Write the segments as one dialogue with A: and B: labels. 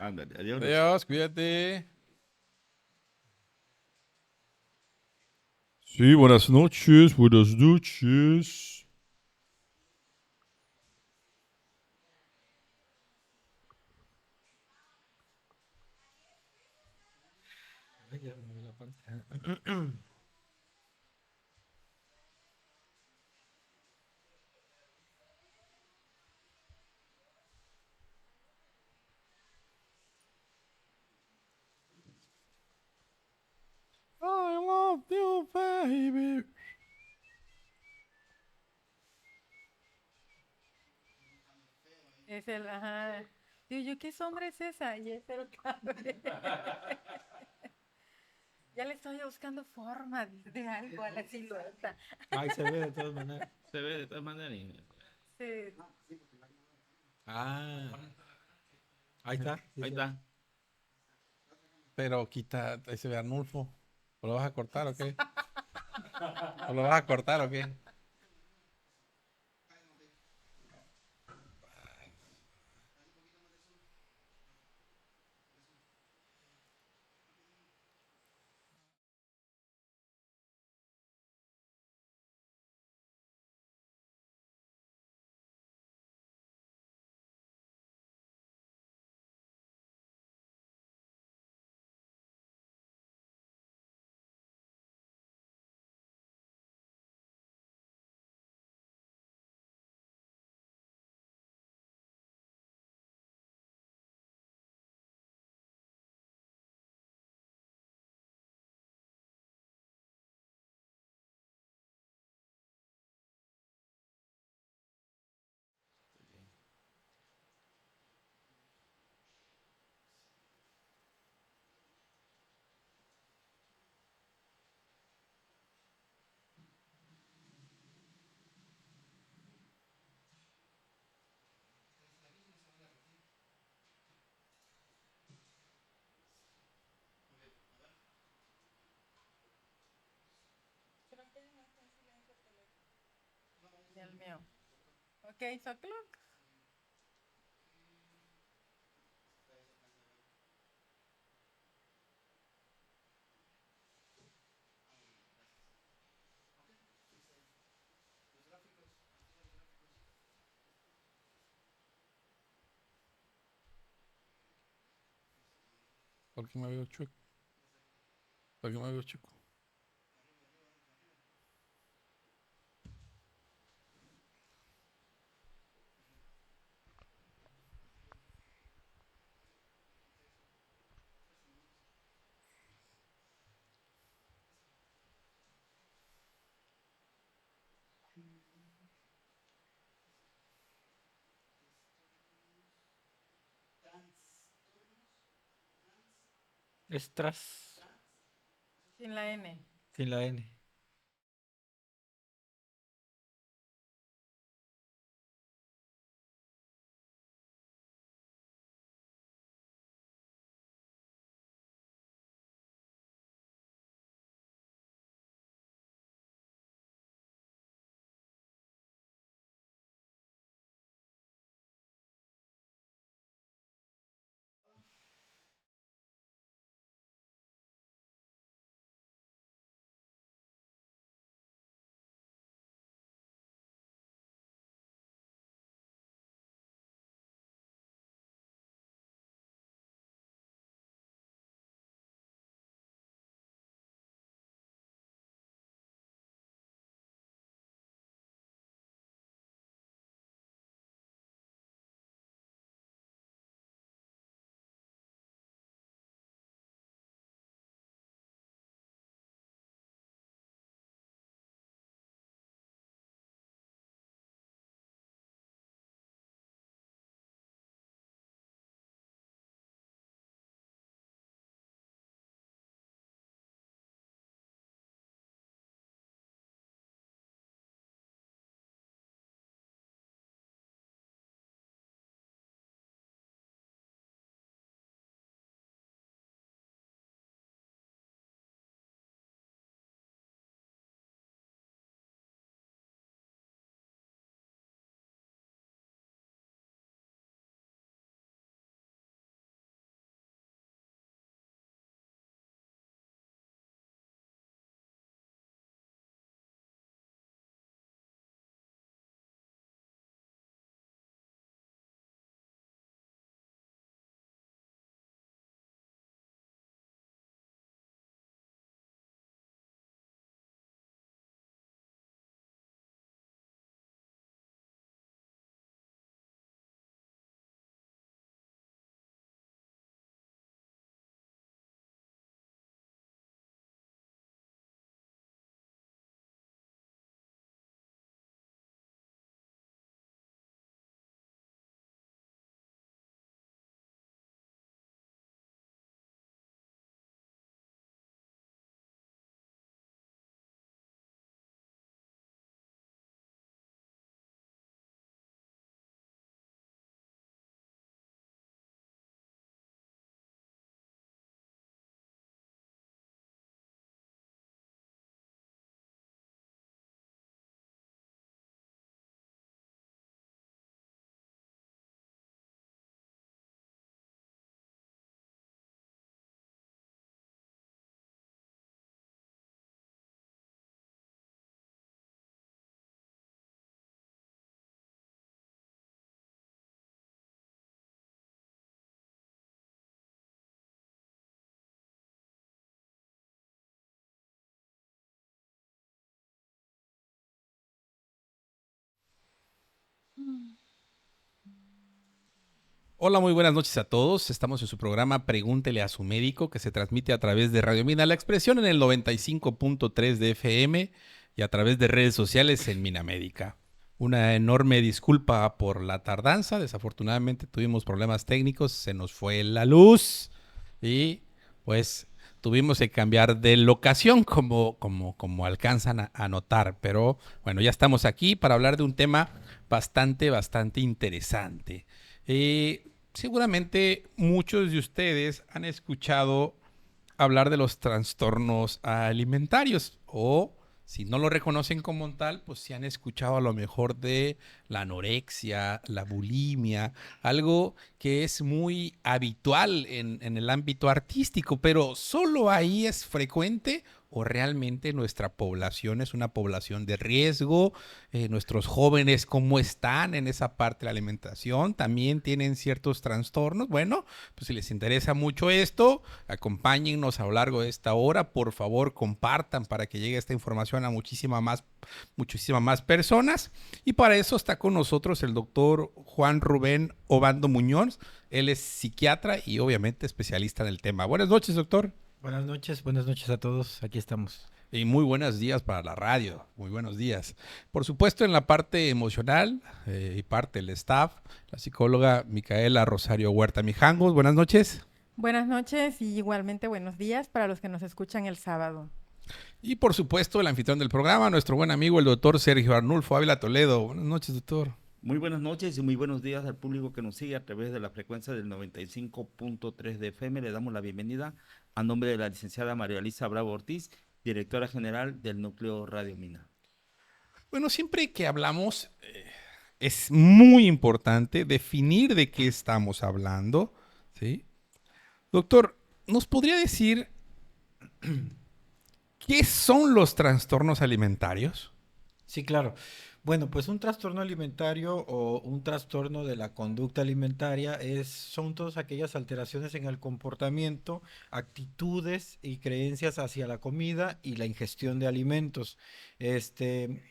A: Ándale, adiós, Lucho.
B: Adiós, cuídate. Sí, buenas noches, buenas noches.
C: Ay, ya me moví la pantalla.
B: I love you, baby.
D: Es el, ajá. Digo yo, ¿qué sombra es esa? Y es el cable. Ya le estoy buscando forma de algo a la silueta.
C: Ay, se ve de todas maneras.
A: Se ve de todas maneras.
D: Sí.
C: Ah, ahí está.
A: Ahí
C: Dice.
A: está.
B: Pero quita, ese ve Arnulfo. ¿O lo vas a cortar o qué? ¿O lo vas a cortar o qué?
D: El mío. Ok, so clock.
B: ¿Por qué me veo chueco? ¿Por qué me veo chueco?
C: Estras.
D: Sin la N.
C: Sin la N.
B: Hola, muy buenas noches a todos. Estamos en su programa Pregúntele a su médico, que se transmite a través de Radio Mina La Expresión en el 95.3 de FM y a través de redes sociales en Mina Médica. Una enorme disculpa por la tardanza. Desafortunadamente tuvimos problemas técnicos, se nos fue la luz y pues tuvimos que cambiar de locación como alcanzan a notar. Pero bueno, ya estamos aquí para hablar de un tema bastante interesante. Seguramente muchos de ustedes han escuchado hablar de los trastornos alimentarios o si no lo reconocen como tal, pues sí han escuchado a lo mejor de la anorexia, la bulimia, algo que es muy habitual en el ámbito artístico, pero ¿solo ahí es frecuente o realmente nuestra población es una población de riesgo? Nuestros jóvenes, ¿cómo están en esa parte de la alimentación? ¿También tienen ciertos trastornos? Bueno, pues si les interesa mucho esto, acompáñennos a lo largo de esta hora. Por favor, compartan para que llegue esta información a muchísimas más personas. Y para eso está con nosotros el doctor Juan Rubén Obando Muñoz. Él es psiquiatra y obviamente especialista en el tema. Buenas noches, doctor.
C: Buenas noches a todos. Aquí estamos.
B: Y muy buenos días para la radio, muy buenos días. Por supuesto, en la parte emocional y parte del staff, la psicóloga Micaela Rosario Huerta Mijangos. Buenas noches.
D: Buenas noches y igualmente buenos días para los que nos escuchan el sábado.
B: Y por supuesto, el anfitrión del programa, nuestro buen amigo, el doctor Sergio Arnulfo Ávila Toledo. Buenas noches, doctor.
A: Muy buenas noches y muy buenos días al público que nos sigue a través de la frecuencia del 95.3 de FM. Le damos la bienvenida a nombre de la licenciada María Elisa Bravo Ortiz, directora general del Núcleo Radio Mina.
B: Bueno, siempre que hablamos es muy importante definir de qué estamos hablando, ¿sí? Doctor, ¿nos podría decir qué son los trastornos alimentarios?
C: Sí, claro. Bueno, pues un trastorno alimentario o un trastorno de la conducta alimentaria son todas aquellas alteraciones en el comportamiento, actitudes y creencias hacia la comida y la ingestión de alimentos,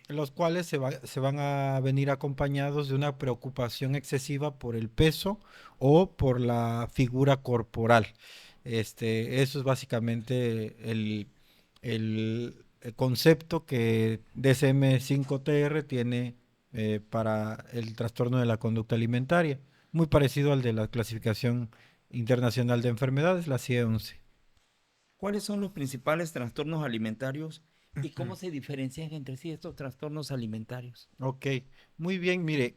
C: los cuales se van a venir acompañados de una preocupación excesiva por el peso o por la figura corporal. Eso es básicamente el concepto que DSM-5-TR tiene para el trastorno de la conducta alimentaria, muy parecido al de la clasificación internacional de enfermedades, la CIE-11.
A: ¿Cuáles son los principales trastornos alimentarios y cómo se diferencian entre sí estos trastornos alimentarios?
C: Ok, muy bien, mire,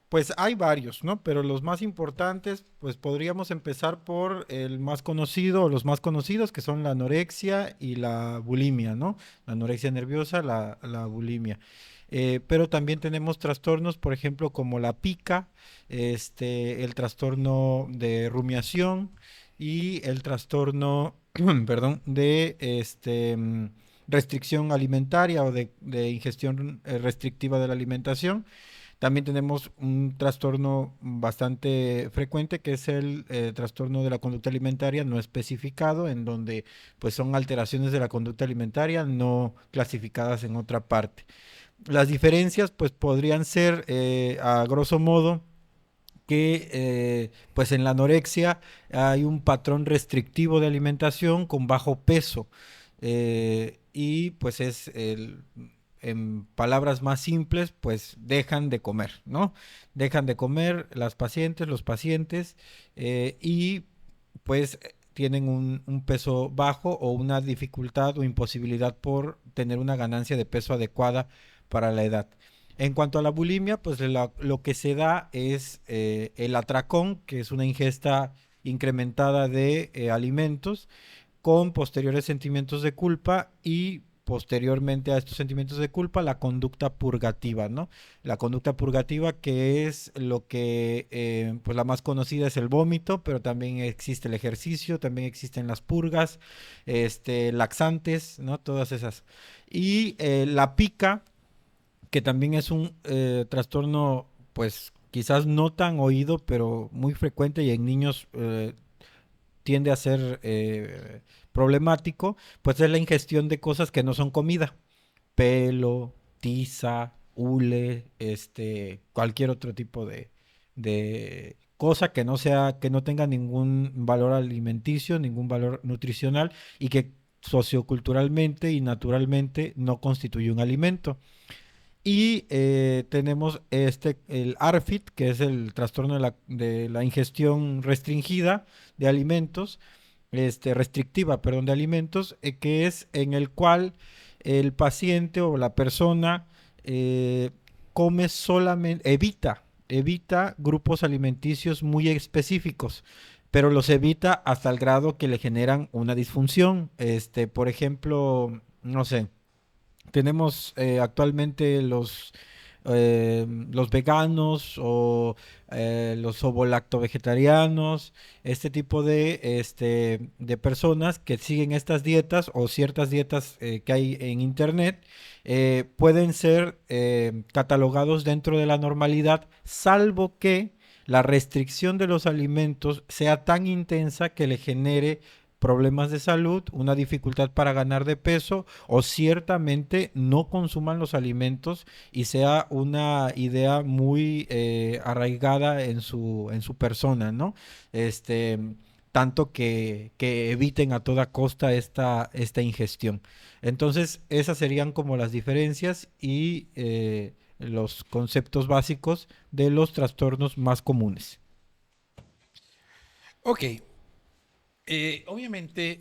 C: pues hay varios, ¿no? Pero los más importantes, pues podríamos empezar por el más conocido o los más conocidos, que son la anorexia y la bulimia, ¿no? La anorexia nerviosa, la bulimia. Pero también tenemos trastornos, por ejemplo, como la pica, el trastorno de rumiación y el trastorno, perdón, de restricción alimentaria o de ingestión restrictiva de la alimentación. También tenemos un trastorno bastante frecuente que es el trastorno de la conducta alimentaria no especificado, en donde pues son alteraciones de la conducta alimentaria no clasificadas en otra parte. Las diferencias pues podrían ser a grosso modo que pues en la anorexia hay un patrón restrictivo de alimentación con bajo peso y pues en palabras más simples, pues dejan de comer, ¿no? Dejan de comer las pacientes, los pacientes, y pues tienen un peso bajo o una dificultad o imposibilidad por tener una ganancia de peso adecuada para la edad. En cuanto a la bulimia, pues lo que se da es el atracón, que es una ingesta incrementada de alimentos con posteriores sentimientos de culpa y posteriormente a estos sentimientos de culpa, la conducta purgativa, ¿no? La conducta purgativa que es lo que, pues la más conocida es el vómito, pero también existe el ejercicio, también existen las purgas, laxantes, ¿no? Todas esas. Y la pica, que también es un trastorno, pues quizás no tan oído, pero muy frecuente y en niños tiende a ser problemático, pues es la ingestión de cosas que no son comida. Pelo, tiza, hule, cualquier otro tipo de cosa que no sea, que no tenga ningún valor alimenticio, ningún valor nutricional y que socioculturalmente y naturalmente no constituye un alimento. Y tenemos el ARFID, que es el trastorno de la ingestión restringida de alimentos, restrictiva, perdón, de alimentos, que es en el cual el paciente o la persona eh, come solamente, evita grupos alimenticios muy específicos, pero los evita hasta el grado que le generan una disfunción. Por ejemplo, no sé, tenemos actualmente los veganos o los ovo-lacto-vegetarianos, este tipo de personas que siguen estas dietas o ciertas dietas que hay en internet, pueden ser catalogados dentro de la normalidad, salvo que la restricción de los alimentos sea tan intensa que le genere problemas de salud, una dificultad para ganar de peso o ciertamente no consuman los alimentos y sea una idea muy arraigada en su persona, ¿no? Este, tanto que eviten a toda costa esta ingestión. Entonces, esas serían como las diferencias y los conceptos básicos de los trastornos más comunes.
B: Ok. Obviamente,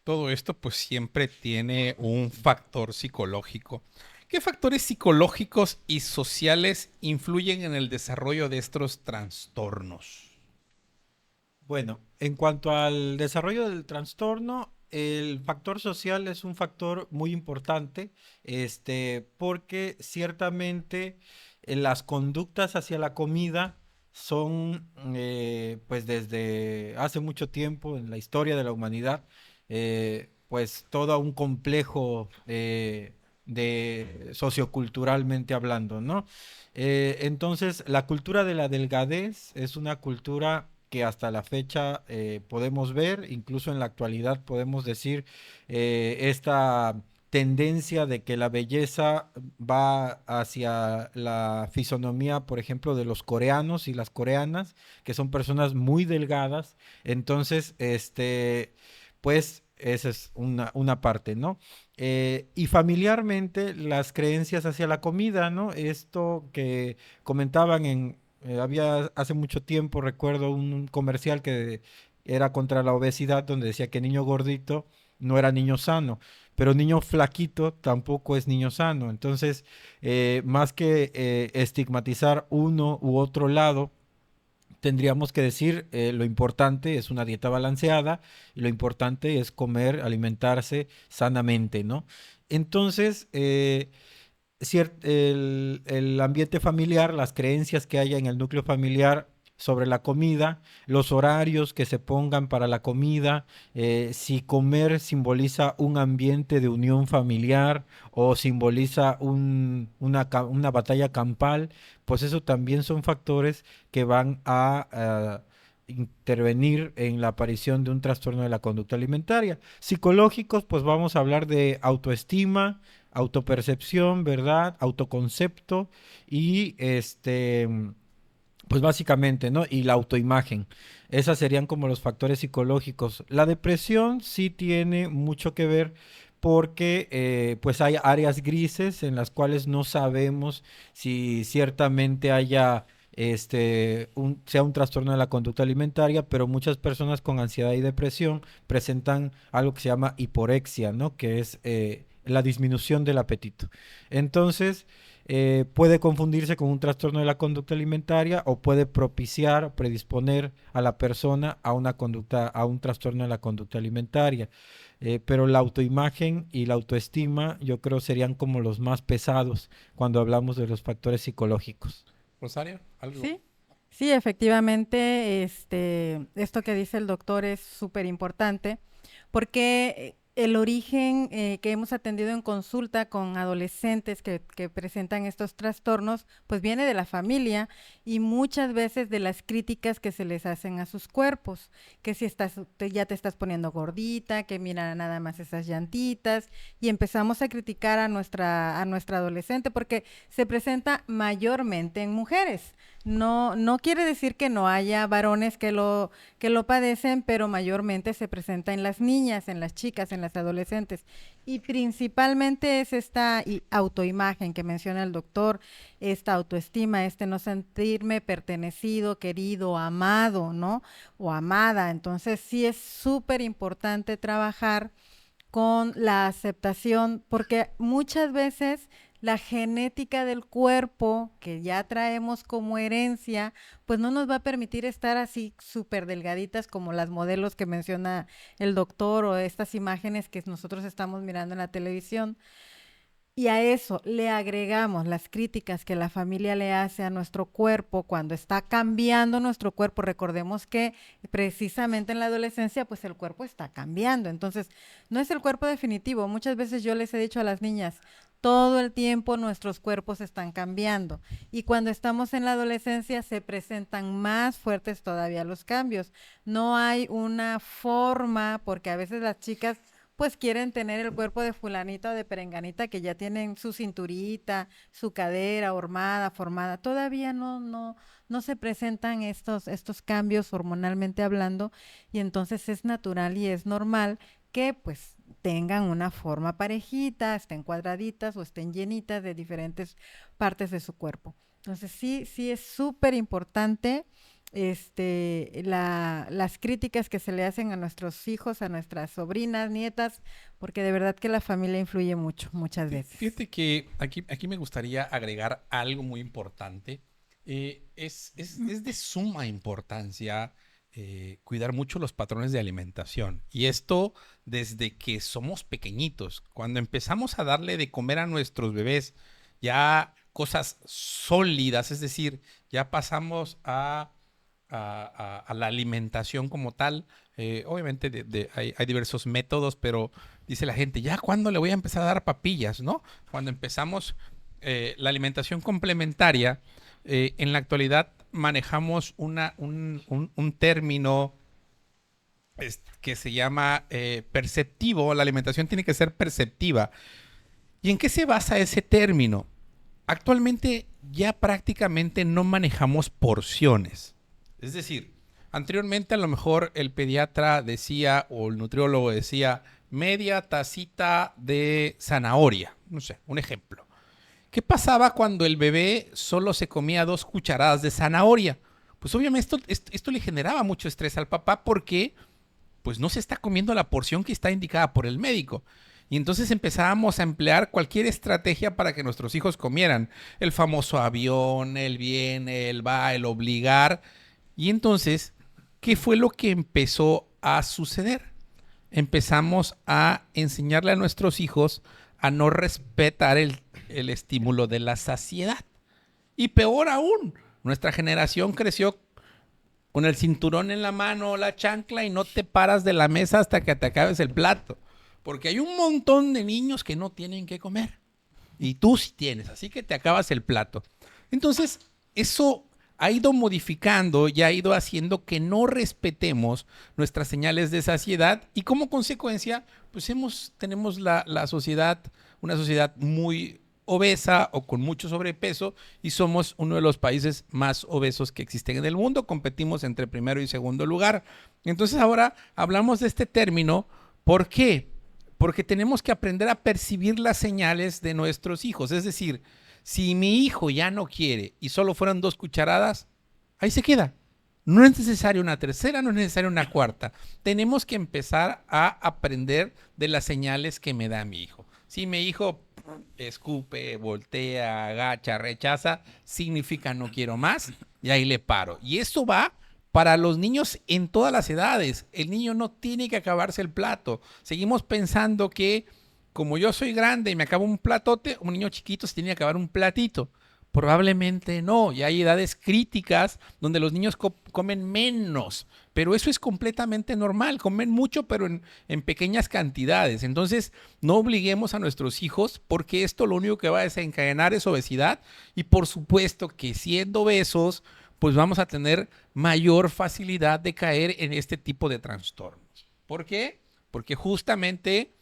B: todo esto pues siempre tiene un factor psicológico. ¿Qué factores psicológicos y sociales influyen en el desarrollo de estos trastornos?
C: Bueno, en cuanto al desarrollo del trastorno, el factor social es un factor muy importante, porque ciertamente las conductas hacia la comida son, pues desde hace mucho tiempo en la historia de la humanidad, pues todo un complejo de socioculturalmente hablando, ¿no? Entonces, la cultura de la delgadez es una cultura que hasta la fecha podemos ver, incluso en la actualidad podemos decir esta tendencia de que la belleza va hacia la fisonomía, por ejemplo, de los coreanos y las coreanas, que son personas muy delgadas. Entonces, pues esa es una parte, ¿no? Y familiarmente las creencias hacia la comida, ¿no? Esto que comentaban había hace mucho tiempo, recuerdo un comercial que era contra la obesidad, donde decía que niño gordito no era niño sano, pero niño flaquito tampoco es niño sano. Entonces, más que estigmatizar uno u otro lado, tendríamos que decir lo importante es una dieta balanceada y lo importante es comer, alimentarse sanamente, ¿no? Entonces, el ambiente familiar, las creencias que haya en el núcleo familiar sobre la comida, los horarios que se pongan para la comida, si comer simboliza un ambiente de unión familiar o simboliza una batalla campal, pues eso también son factores que van a intervenir en la aparición de un trastorno de la conducta alimentaria. Psicológicos, pues vamos a hablar de autoestima, autopercepción, ¿verdad? Autoconcepto y pues básicamente, ¿no? Y la autoimagen. Esas serían como los factores psicológicos. La depresión sí tiene mucho que ver porque pues hay áreas grises en las cuales no sabemos si ciertamente haya sea un trastorno de la conducta alimentaria, pero muchas personas con ansiedad y depresión presentan algo que se llama hiporexia, ¿no? Que es la disminución del apetito. Entonces, puede confundirse con un trastorno de la conducta alimentaria o puede propiciar o predisponer a la persona a una conducta, a un trastorno de la conducta alimentaria. Pero la autoimagen y la autoestima yo creo serían como los más pesados cuando hablamos de los factores psicológicos.
B: Rosario, algo.
D: Sí, sí, efectivamente, esto que dice el doctor es súper importante porque el origen que hemos atendido en consulta con adolescentes que presentan estos trastornos, pues viene de la familia y muchas veces de las críticas que se les hacen a sus cuerpos, que si ya te estás poniendo gordita, que mira nada más esas llantitas, y empezamos a criticar a nuestra adolescente porque se presenta mayormente en mujeres. No quiere decir que no haya varones que lo padecen, pero mayormente se presenta en las niñas, en las chicas, en las adolescentes. Y principalmente es esta autoimagen que menciona el doctor, esta autoestima, este no sentirme pertenecido, querido, amado, ¿no? O amada. Entonces sí es súper importante trabajar con la aceptación, porque muchas veces la genética del cuerpo que ya traemos como herencia, pues no nos va a permitir estar así súper delgaditas como las modelos que menciona el doctor o estas imágenes que nosotros estamos mirando en la televisión. Y a eso le agregamos las críticas que la familia le hace a nuestro cuerpo cuando está cambiando nuestro cuerpo. Recordemos que precisamente en la adolescencia, pues el cuerpo está cambiando. Entonces, no es el cuerpo definitivo. Muchas veces yo les he dicho a las niñas, todo el tiempo nuestros cuerpos están cambiando. Y cuando estamos en la adolescencia se presentan más fuertes todavía los cambios. No hay una forma, porque a veces las chicas pues quieren tener el cuerpo de fulanita o de perenganita que ya tienen su cinturita, su cadera hormada, formada. Todavía no se presentan estos cambios hormonalmente hablando y entonces es natural y es normal que pues tengan una forma parejita, estén cuadraditas o estén llenitas de diferentes partes de su cuerpo. Entonces sí es súper importante las críticas que se le hacen a nuestros hijos, a nuestras sobrinas, nietas, porque de verdad que la familia influye mucho, muchas veces.
B: Fíjate que aquí me gustaría agregar algo muy importante. Es de suma importancia cuidar mucho los patrones de alimentación. Y esto desde que somos pequeñitos. Cuando empezamos a darle de comer a nuestros bebés ya cosas sólidas, es decir, ya pasamos a la alimentación como tal. Obviamente hay diversos métodos, pero dice la gente, ¿ya cuándo le voy a empezar a dar papillas, no? Cuando empezamos la alimentación complementaria, en la actualidad manejamos un término que se llama perceptivo. La alimentación tiene que ser perceptiva. ¿Y en qué se basa ese término? Actualmente ya prácticamente no manejamos porciones. Es decir, anteriormente a lo mejor el pediatra decía o el nutriólogo decía media tacita de zanahoria. No sé, un ejemplo. ¿Qué pasaba cuando el bebé solo se comía 2 cucharadas de zanahoria? Pues obviamente esto le generaba mucho estrés al papá porque pues no se está comiendo la porción que está indicada por el médico. Y entonces empezábamos a emplear cualquier estrategia para que nuestros hijos comieran. El famoso avión, el viene, el va, el obligar. Y entonces, ¿qué fue lo que empezó a suceder? Empezamos a enseñarle a nuestros hijos a no respetar el estímulo de la saciedad. Y peor aún, nuestra generación creció con el cinturón en la mano o la chancla y no te paras de la mesa hasta que te acabes el plato. Porque hay un montón de niños que no tienen que comer. Y tú sí tienes, así que te acabas el plato. Entonces, eso ha ido modificando y ha ido haciendo que no respetemos nuestras señales de saciedad y como consecuencia, pues tenemos la sociedad, una sociedad muy obesa o con mucho sobrepeso y somos uno de los países más obesos que existen en el mundo. Competimos entre primero y segundo lugar. Entonces ahora hablamos de este término. ¿Por qué? Porque tenemos que aprender a percibir las señales de nuestros hijos. Es decir, si mi hijo ya no quiere y solo fueron 2 cucharadas, ahí se queda. No es necesaria una tercera, no es necesaria una cuarta. Tenemos que empezar a aprender de las señales que me da mi hijo. Si mi hijo escupe, voltea, agacha, rechaza, significa no quiero más y ahí le paro. Y eso va para los niños en todas las edades. El niño no tiene que acabarse el plato. Seguimos pensando que como yo soy grande y me acabo un platote, un niño chiquito se tiene que acabar un platito. Probablemente no, y hay edades críticas donde los niños comen menos, pero eso es completamente normal, comen mucho pero en pequeñas cantidades. Entonces, no obliguemos a nuestros hijos porque esto lo único que va a desencadenar es obesidad y por supuesto que siendo obesos, pues vamos a tener mayor facilidad de caer en este tipo de trastornos. ¿Por qué? Porque justamente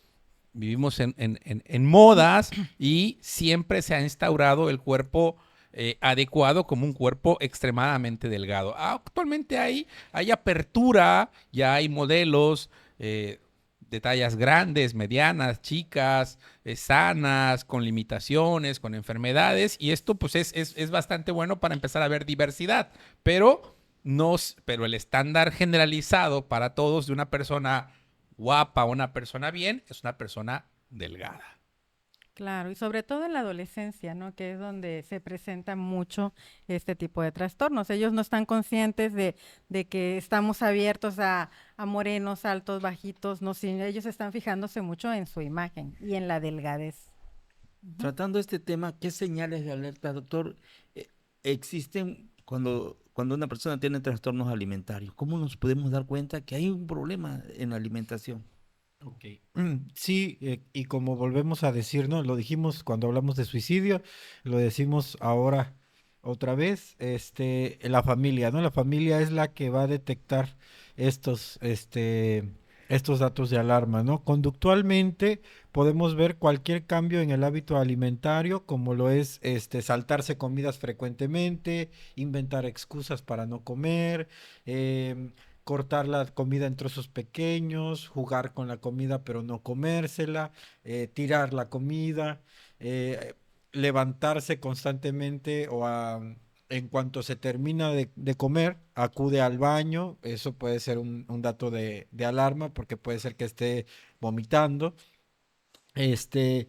B: vivimos en modas y siempre se ha instaurado el cuerpo adecuado como un cuerpo extremadamente delgado. Actualmente hay apertura, ya hay modelos de tallas grandes, medianas, chicas, sanas, con limitaciones, con enfermedades, y esto pues es bastante bueno para empezar a ver diversidad, pero, pero el estándar generalizado para todos de una persona guapa, una persona bien, es una persona delgada.
D: Claro, y sobre todo en la adolescencia, ¿no? Que es donde se presenta mucho este tipo de trastornos. Ellos no están conscientes de que estamos abiertos a morenos, altos, bajitos, no, sino ellos están fijándose mucho en su imagen y en la delgadez.
A: Tratando este tema, ¿qué señales de alerta, doctor, existen cuando una persona tiene trastornos alimentarios? ¿Cómo nos podemos dar cuenta que hay un problema en la alimentación?
C: Ok. Sí, y como volvemos a decir, ¿no? Lo dijimos cuando hablamos de suicidio, lo decimos ahora otra vez, la familia, ¿no? La familia es la que va a detectar estos, estos datos de alarma, ¿no? Conductualmente podemos ver cualquier cambio en el hábito alimentario, como lo es, saltarse comidas frecuentemente, inventar excusas para no comer, cortar la comida en trozos pequeños, jugar con la comida pero no comérsela, tirar la comida, eh, levantarse constantemente en cuanto se termina de comer, acude al baño. Eso puede ser un dato de alarma porque puede ser que esté vomitando. Este,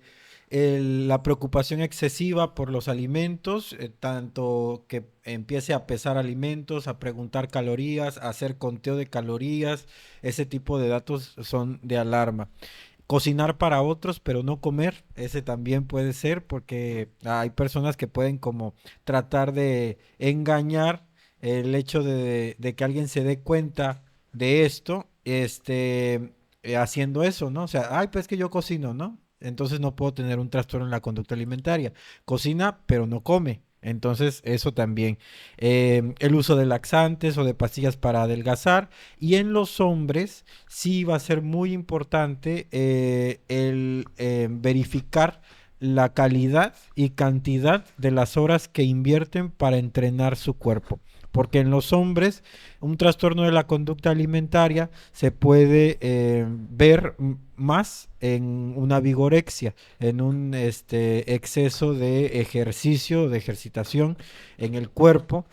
C: la preocupación excesiva por los alimentos, tanto que empiece a pesar alimentos, a preguntar calorías, a hacer conteo de calorías, ese tipo de datos son de alarma. Cocinar para otros, pero no comer, ese también puede ser porque hay personas que pueden como tratar de engañar el hecho de que alguien se dé cuenta de esto, haciendo eso, ¿no? O sea, ay, pues que yo cocino, ¿no? Entonces no puedo tener un trastorno en la conducta alimentaria. Cocina, pero no come. Entonces, eso también. El uso de laxantes o de pastillas para adelgazar. Y en los hombres, sí va a ser muy importante el verificar la calidad y cantidad de las horas que invierten para entrenar su cuerpo. Porque en los hombres, un trastorno de la conducta alimentaria se puede ver más en una vigorexia, en un exceso de ejercicio, de ejercitación en el cuerpo,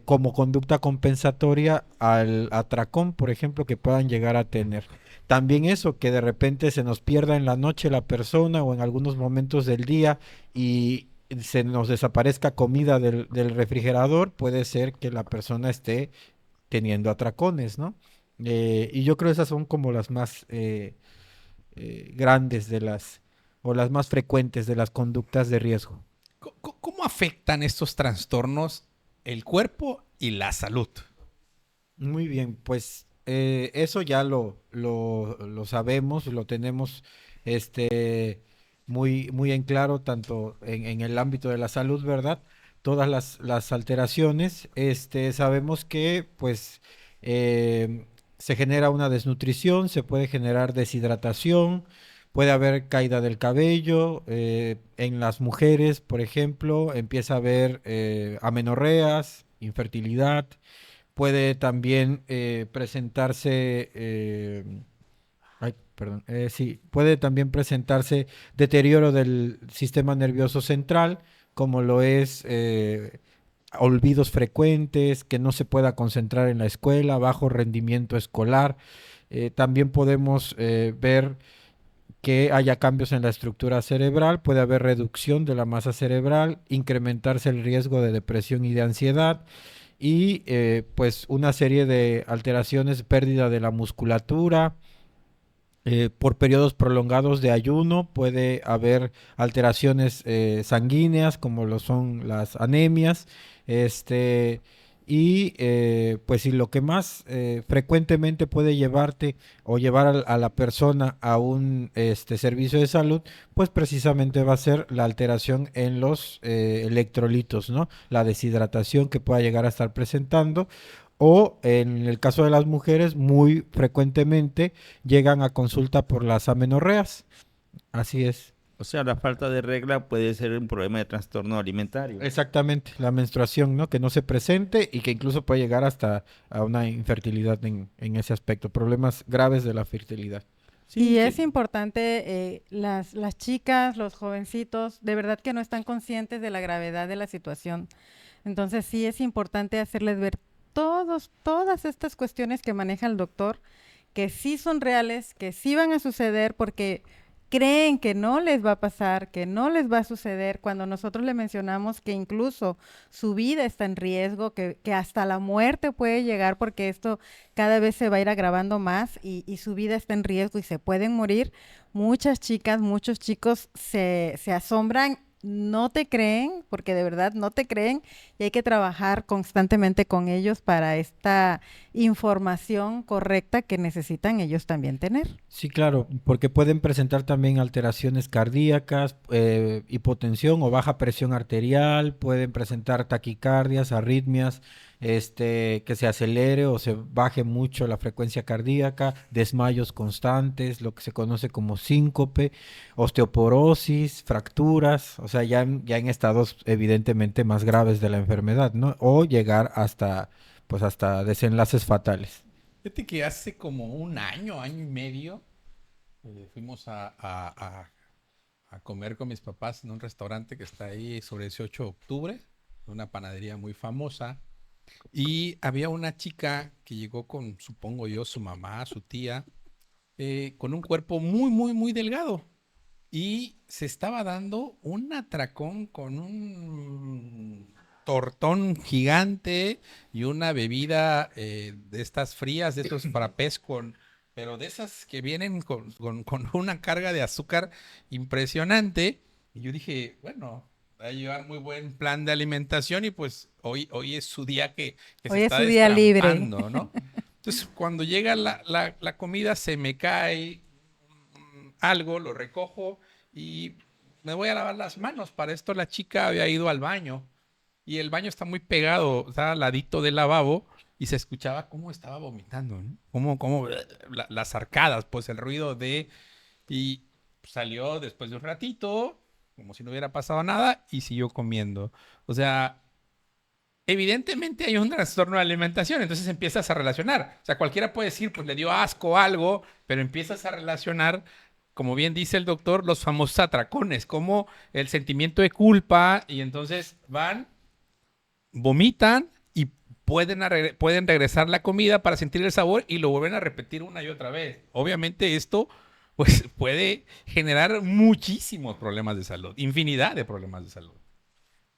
C: como conducta compensatoria al atracón, por ejemplo, que puedan llegar a tener. También eso, que de repente se nos pierda en la noche la persona o en algunos momentos del día y se nos desaparezca comida del refrigerador, puede ser que la persona esté teniendo atracones, ¿no? Y yo creo esas son como las más grandes o las más frecuentes de las conductas de riesgo.
B: ¿Cómo afectan estos trastornos el cuerpo y la salud?
C: Muy bien, pues eso ya lo sabemos, lo tenemos muy en claro, tanto en el ámbito de la salud, ¿verdad? Todas las alteraciones, sabemos que pues se genera una desnutrición, se puede generar deshidratación, puede haber caída del cabello, en las mujeres, por ejemplo, empieza a haber amenorreas, infertilidad. Puede también presentarse, ay, perdón, sí, puede también presentarse deterioro del sistema nervioso central, como lo es olvidos frecuentes, que no se pueda concentrar en la escuela, bajo rendimiento escolar. También podemos ver que haya cambios en la estructura cerebral, puede haber reducción de la masa cerebral, incrementarse el riesgo de depresión y de ansiedad y pues una serie de alteraciones, pérdida de la musculatura, Por periodos prolongados de ayuno puede haber alteraciones sanguíneas como lo son las anemias, pues si lo que más frecuentemente puede llevarte o llevar a la persona a un servicio de salud, pues precisamente va a ser la alteración en los electrolitos, ¿no? La deshidratación que pueda llegar a estar presentando. O en el caso de las mujeres, muy frecuentemente llegan a consulta por las amenorreas. Así es.
A: O sea, la falta de regla puede ser un problema de trastorno alimentario.
C: Exactamente, la menstruación, ¿no? Que no se presente y que incluso puede llegar hasta a una infertilidad en ese aspecto, problemas graves de la fertilidad.
D: Y es importante, las chicas, los jovencitos, de verdad que no están conscientes de la gravedad de la situación. Entonces sí es importante hacerles ver todas estas cuestiones que maneja el doctor, que sí son reales, que sí van a suceder porque creen que no les va a pasar, que no les va a suceder, cuando nosotros le mencionamos que incluso su vida está en riesgo, que hasta la muerte puede llegar porque esto cada vez se va a ir agravando más y su vida está en riesgo y se pueden morir. Muchas chicas, muchos chicos se asombran, no te creen, porque de verdad no te creen y hay que trabajar constantemente con ellos para esta información correcta que necesitan ellos también tener.
C: Sí, claro, porque pueden presentar también alteraciones cardíacas, hipotensión o baja presión arterial, pueden presentar taquicardias, arritmias, que se acelere o se baje mucho la frecuencia cardíaca, desmayos constantes, lo que se conoce como síncope, osteoporosis, fracturas, o sea, ya en estados evidentemente más graves de la enfermedad, ¿no? O llegar pues hasta desenlaces fatales.
B: Fíjate que hace como un año, año y medio, fuimos a comer con mis papás en un restaurante que está ahí sobre 18 de octubre, una panadería muy famosa. Y había una chica que llegó con, supongo yo, su mamá, su tía, con un cuerpo muy, muy, muy delgado. Y se estaba dando un atracón con un tortón gigante y una bebida de estas frías, de estos frappés pero de esas que vienen con una carga de azúcar impresionante. Y yo dije, bueno, va a llevar muy buen plan de alimentación y pues hoy es su día que se
D: Hoy es
B: está
D: su día libre.
B: destrampando, ¿no? Entonces, cuando llega la comida, se me cae algo, lo recojo y me voy a lavar las manos. Para esto la chica había ido al baño y el baño está muy pegado, está al ladito del lavabo y se escuchaba cómo estaba vomitando, ¿no? Cómo las arcadas, pues el ruido de... Y salió después de un ratito, como si no hubiera pasado nada y siguió comiendo. O sea, evidentemente hay un trastorno de alimentación, entonces empiezas a relacionar. O sea, cualquiera puede decir, pues le dio asco algo, pero empiezas a relacionar, como bien dice el doctor, los famosos atracones, como el sentimiento de culpa, y entonces van, vomitan y pueden regresar la comida para sentir el sabor y lo vuelven a repetir una y otra vez. Obviamente esto pues puede generar muchísimos problemas de salud, infinidad de problemas de salud.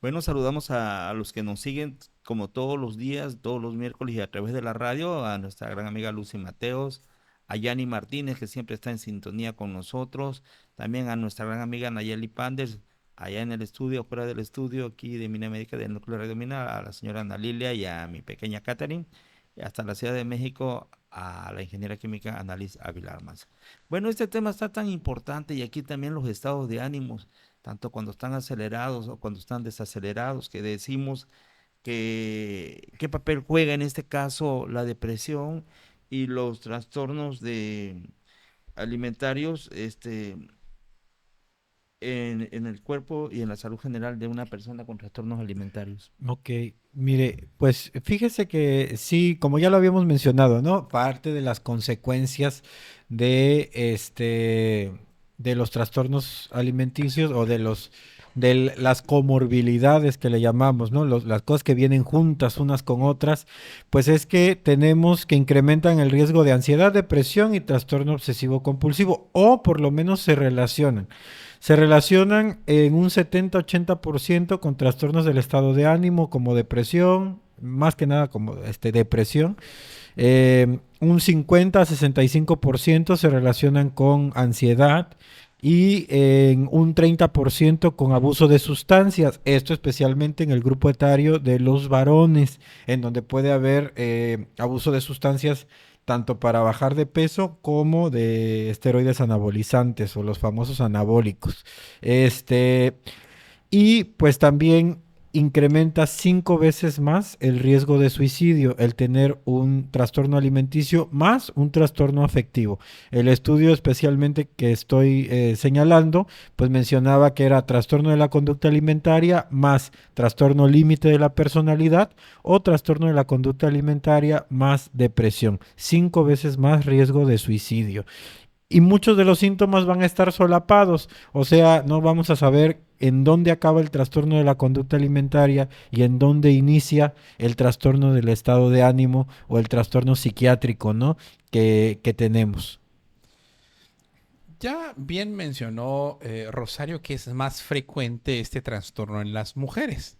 A: Bueno, saludamos a los que nos siguen como todos los días, todos los miércoles y a través de la radio, a nuestra gran amiga Lucy Mateos, a Yanni Martínez, que siempre está en sintonía con nosotros, también a nuestra gran amiga Nayeli Panders, allá en el estudio, fuera del estudio, aquí de Mina Médica, del Núcleo Radio Mina, a la señora Ana Lilia y a mi pequeña Catherine, y hasta la Ciudad de México, a la ingeniera química Annalise Aguilar Mas. Bueno, este tema está tan importante y aquí también los estados de ánimos, tanto cuando están acelerados o cuando están desacelerados, que decimos que qué papel juega en este caso la depresión y los trastornos alimentarios en el cuerpo y en la salud general de una persona con trastornos alimentarios.
C: Ok, mire, pues fíjese que sí, como ya lo habíamos mencionado, ¿no? Parte de las consecuencias de de los trastornos alimenticios o de las comorbilidades que le llamamos, ¿no? Las cosas que vienen juntas unas con otras, pues es que tenemos que incrementan el riesgo de ansiedad, depresión y trastorno obsesivo compulsivo, o por lo menos se relacionan. Se relacionan en un 70-80% con trastornos del estado de ánimo como depresión, más que nada como depresión. Un 50 a 65% se relacionan con ansiedad y en un 30% con abuso de sustancias. Esto especialmente en el grupo etario de los varones, en donde puede haber abuso de sustancias tanto para bajar de peso como de esteroides anabolizantes o los famosos anabólicos. Y pues también incrementa 5 veces más el riesgo de suicidio, el tener un trastorno alimenticio más un trastorno afectivo. El estudio especialmente que estoy señalando, pues mencionaba que era trastorno de la conducta alimentaria más trastorno límite de la personalidad o trastorno de la conducta alimentaria más depresión. 5 veces más riesgo de suicidio. Y muchos de los síntomas van a estar solapados, o sea, no vamos a saber en dónde acaba el trastorno de la conducta alimentaria y en dónde inicia el trastorno del estado de ánimo o el trastorno psiquiátrico, ¿no? que tenemos.
B: Ya bien mencionó Rosario que es más frecuente este trastorno en las mujeres,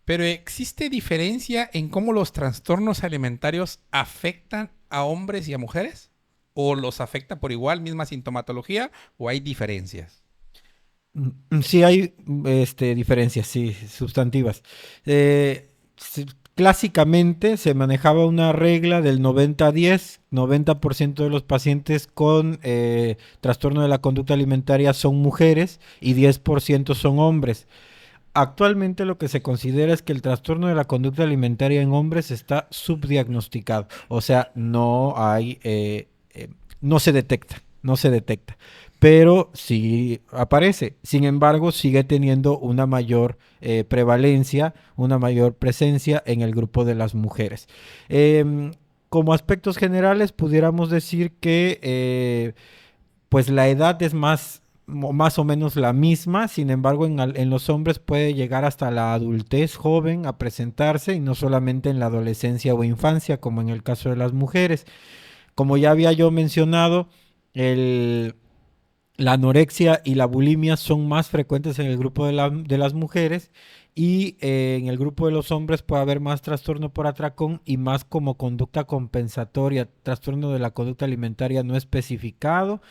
B: pero ¿existe diferencia en cómo los trastornos alimentarios afectan a hombres y a mujeres? ¿O los afecta por igual, misma sintomatología, o hay diferencias?
C: Sí hay diferencias, sí, sustantivas. Clásicamente se manejaba una regla del 90-10, 90% de los pacientes con trastorno de la conducta alimentaria son mujeres y 10% son hombres. Actualmente lo que se considera es que el trastorno de la conducta alimentaria en hombres está subdiagnosticado, o sea, no hay, no se detecta, no se detecta, pero sí aparece. Sin embargo, sigue teniendo una mayor prevalencia, una mayor presencia en el grupo de las mujeres. Como aspectos generales, pudiéramos decir que pues la edad es más o menos la misma, sin embargo en los hombres puede llegar hasta la adultez joven a presentarse y no solamente en la adolescencia o infancia como en el caso de las mujeres. Como ya había yo mencionado, la anorexia y la bulimia son más frecuentes en el grupo de las mujeres y en el grupo de los hombres puede haber más trastorno por atracón y más como conducta compensatoria, trastorno de la conducta alimentaria no especificado,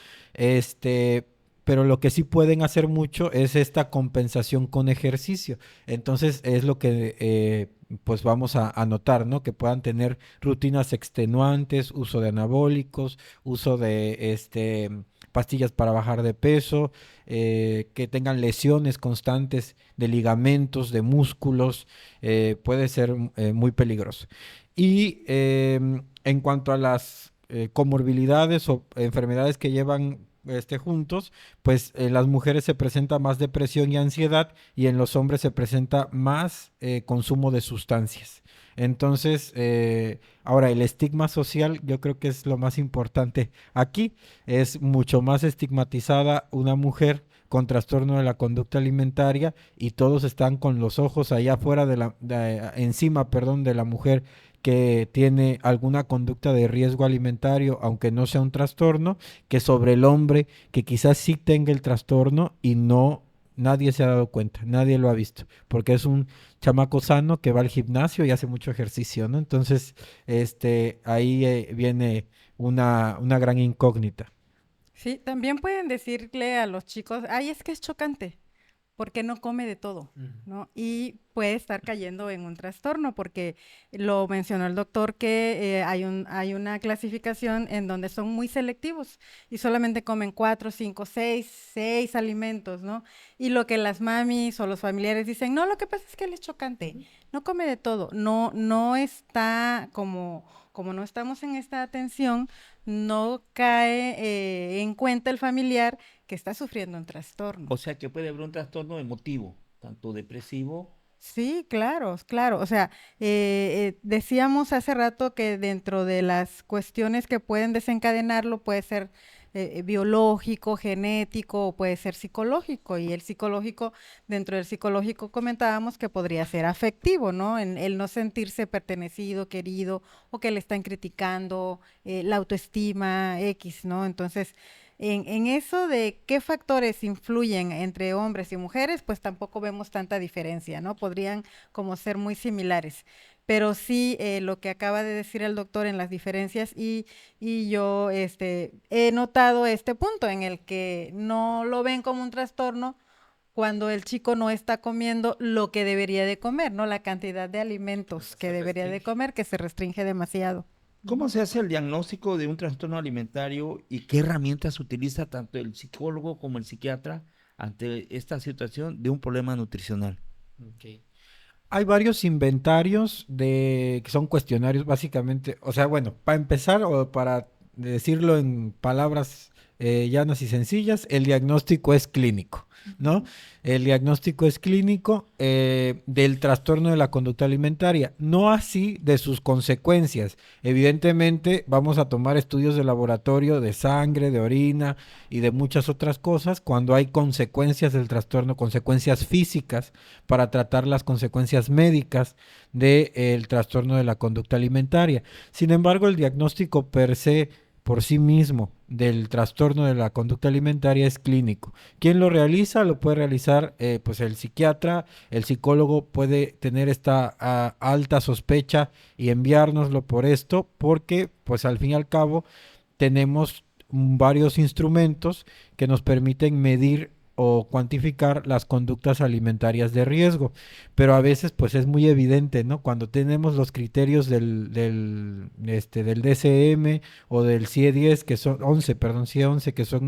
C: pero lo que sí pueden hacer mucho es esta compensación con ejercicio. Entonces es lo que pues vamos a notar, ¿no? Que puedan tener rutinas extenuantes, uso de anabólicos, uso de pastillas para bajar de peso, que tengan lesiones constantes de ligamentos, de músculos, puede ser muy peligroso. Y en cuanto a las comorbilidades o enfermedades que llevan juntos, pues en las mujeres se presenta más depresión y ansiedad y en los hombres se presenta más consumo de sustancias. Entonces, ahora el estigma social yo creo que es lo más importante. Aquí es mucho más estigmatizada una mujer con trastorno de la conducta alimentaria y todos están con los ojos allá afuera encima, perdón, de la mujer que tiene alguna conducta de riesgo alimentario, aunque no sea un trastorno, que sobre el hombre que quizás sí tenga el trastorno y no, nadie se ha dado cuenta, nadie lo ha visto, porque es un chamaco sano que va al gimnasio y hace mucho ejercicio, ¿no? Entonces, ahí viene una gran incógnita.
D: Sí, también pueden decirle a los chicos, ay, es que es chocante, porque no come de todo, ¿no? Y puede estar cayendo en un trastorno, porque lo mencionó el doctor que hay una clasificación en donde son muy selectivos y solamente comen 4, 5, 6 alimentos, ¿no? Y lo que las mamis o los familiares dicen, no, lo que pasa es que él es chocante, no come de todo, no está como no estamos en esta atención, no cae en cuenta el familiar que está sufriendo un trastorno.
A: O sea que puede haber un trastorno emotivo, tanto depresivo.
D: Sí, claro, claro. O sea, decíamos hace rato que dentro de las cuestiones que pueden desencadenarlo puede ser biológico, genético o puede ser psicológico. Y el psicológico, dentro del psicológico comentábamos que podría ser afectivo, ¿no? En el no sentirse pertenecido, querido o que le están criticando, la autoestima X, ¿no? Entonces, En eso de qué factores influyen entre hombres y mujeres, pues tampoco vemos tanta diferencia, ¿no? Podrían como ser muy similares. Pero sí, lo que acaba de decir el doctor en las diferencias y yo he notado este punto en el que no lo ven como un trastorno cuando el chico no está comiendo lo que debería de comer, ¿no? La cantidad de alimentos que debería de comer, que se restringe demasiado.
A: ¿Cómo se hace el diagnóstico de un trastorno alimentario y qué herramientas utiliza tanto el psicólogo como el psiquiatra ante esta situación de un problema nutricional?
C: Ok. Hay varios inventarios que son cuestionarios básicamente, o sea, bueno, para empezar o para decirlo en palabras llanas y sencillas, el diagnóstico es clínico, ¿no? El diagnóstico es clínico del trastorno de la conducta alimentaria, no así de sus consecuencias. Evidentemente vamos a tomar estudios de laboratorio de sangre, de orina y de muchas otras cosas cuando hay consecuencias del trastorno, consecuencias físicas para tratar las consecuencias médicas del trastorno de la conducta alimentaria. Sin embargo, el diagnóstico per se, por sí mismo, del trastorno de la conducta alimentaria es clínico. ¿Quién lo realiza? Lo puede realizar pues el psiquiatra, el psicólogo puede tener esta alta sospecha y enviárnoslo por esto, porque pues al fin y al cabo tenemos varios instrumentos que nos permiten medir o cuantificar las conductas alimentarias de riesgo, pero a veces pues es muy evidente, ¿no? Cuando tenemos los criterios del DCM o del CIE-10, que son 11, perdón, CIE-11, que son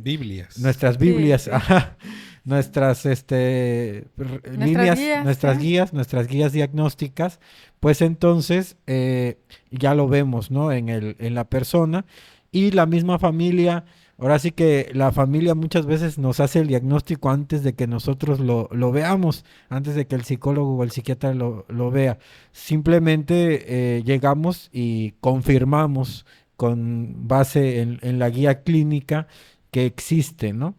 B: Biblias.
C: nuestras
D: Sí,
C: Biblias,
D: sí.
C: ajá, nuestras
D: Nuestras
C: líneas,
D: guías, ¿sí?
C: nuestras guías diagnósticas, pues entonces ya lo vemos, ¿no? En la persona y la misma familia. Ahora sí que la familia muchas veces nos hace el diagnóstico antes de que nosotros lo veamos, antes de que el psicólogo o el psiquiatra lo vea. Simplemente llegamos y confirmamos con base en la guía clínica que existe, ¿no?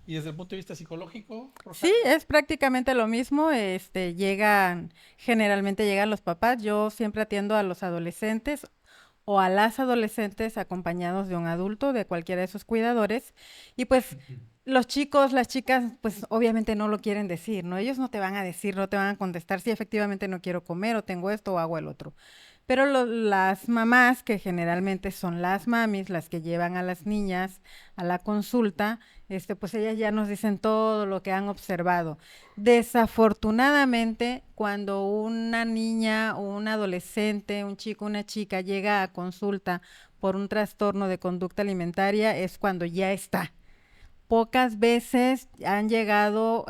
B: Y desde el punto de vista psicológico,
D: Sí,
B: Rosario.
D: es prácticamente lo mismo. Generalmente llegan los papás. Yo siempre atiendo a los adolescentes o a las adolescentes acompañados de un adulto, de cualquiera de sus cuidadores. Y pues los chicos, las chicas, pues obviamente no lo quieren decir, ¿no? Ellos no te van a decir, no te van a contestar si efectivamente no quiero comer o tengo esto o hago el otro. Pero las mamás, que generalmente son las mamis, las que llevan a las niñas a la consulta, pues ellas ya nos dicen todo lo que han observado. Desafortunadamente, cuando una niña o un adolescente, un chico, una chica llega a consulta por un trastorno de conducta alimentaria, es cuando ya está. Pocas veces han llegado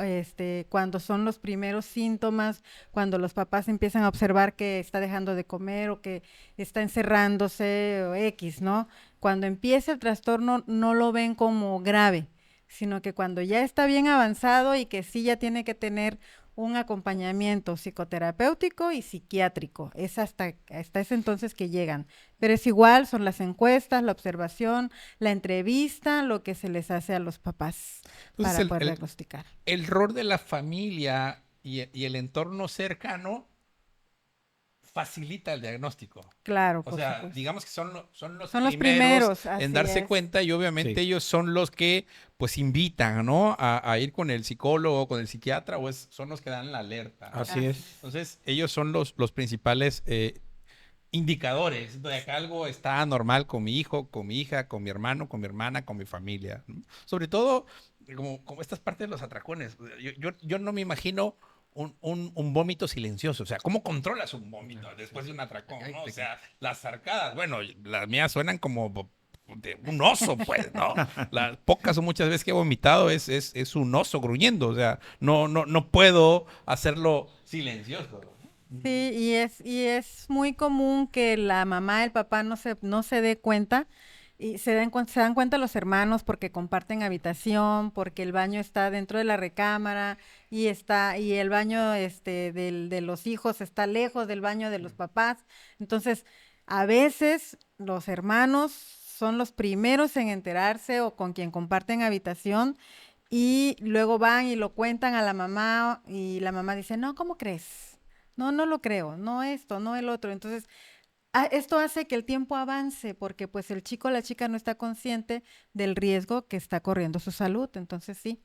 D: cuando son los primeros síntomas, cuando los papás empiezan a observar que está dejando de comer o que está encerrándose o X, ¿no? Cuando empieza el trastorno no lo ven como grave, sino que cuando ya está bien avanzado y que sí ya tiene que tener un acompañamiento psicoterapéutico y psiquiátrico. Es hasta ese entonces que llegan. Pero es igual, son las encuestas, la observación, la entrevista, lo que se les hace a los papás
B: Entonces,
D: para poder diagnosticar.
B: el rol de la familia y el entorno cercano facilita el diagnóstico.
D: Claro,
B: O
D: por
B: sea,
D: supuesto.
B: digamos que son los
D: Son los
B: primeros
D: primeros,
B: en
D: así
B: darse
D: es.
B: cuenta y obviamente
C: Sí,
B: ellos son los que pues invitan, ¿no? A ir con el psicólogo, con el psiquiatra o son los que dan la alerta, ¿no?
C: así
D: Así
C: es.
B: Entonces, ellos son los principales indicadores de que algo está anormal con mi hijo, con mi hija, con mi hermano, con mi hermana, con mi familia, ¿no? Sobre todo, como estas partes de los atracones. Yo no me imagino un vómito silencioso. O sea, ¿cómo controlas un vómito después de un atracón, ¿no? O sea, las arcadas, bueno, las mías suenan como de un oso, pues, ¿no? Las pocas o muchas veces que he vomitado es un oso gruñendo. O sea, no puedo hacerlo silencioso.
D: Sí, y es muy común que la mamá, el papá no se dé cuenta y se dan cuenta los hermanos porque comparten habitación, porque el baño está dentro de la recámara y el baño de los hijos está lejos del baño de los papás. Entonces, a veces los hermanos son los primeros en enterarse o con quien comparten habitación y luego van y lo cuentan a la mamá y la mamá dice, no, ¿cómo crees? No, no lo creo, no esto, no el otro. Entonces, esto hace que el tiempo avance porque pues el chico o la chica no está consciente del riesgo que está corriendo su salud. Entonces sí,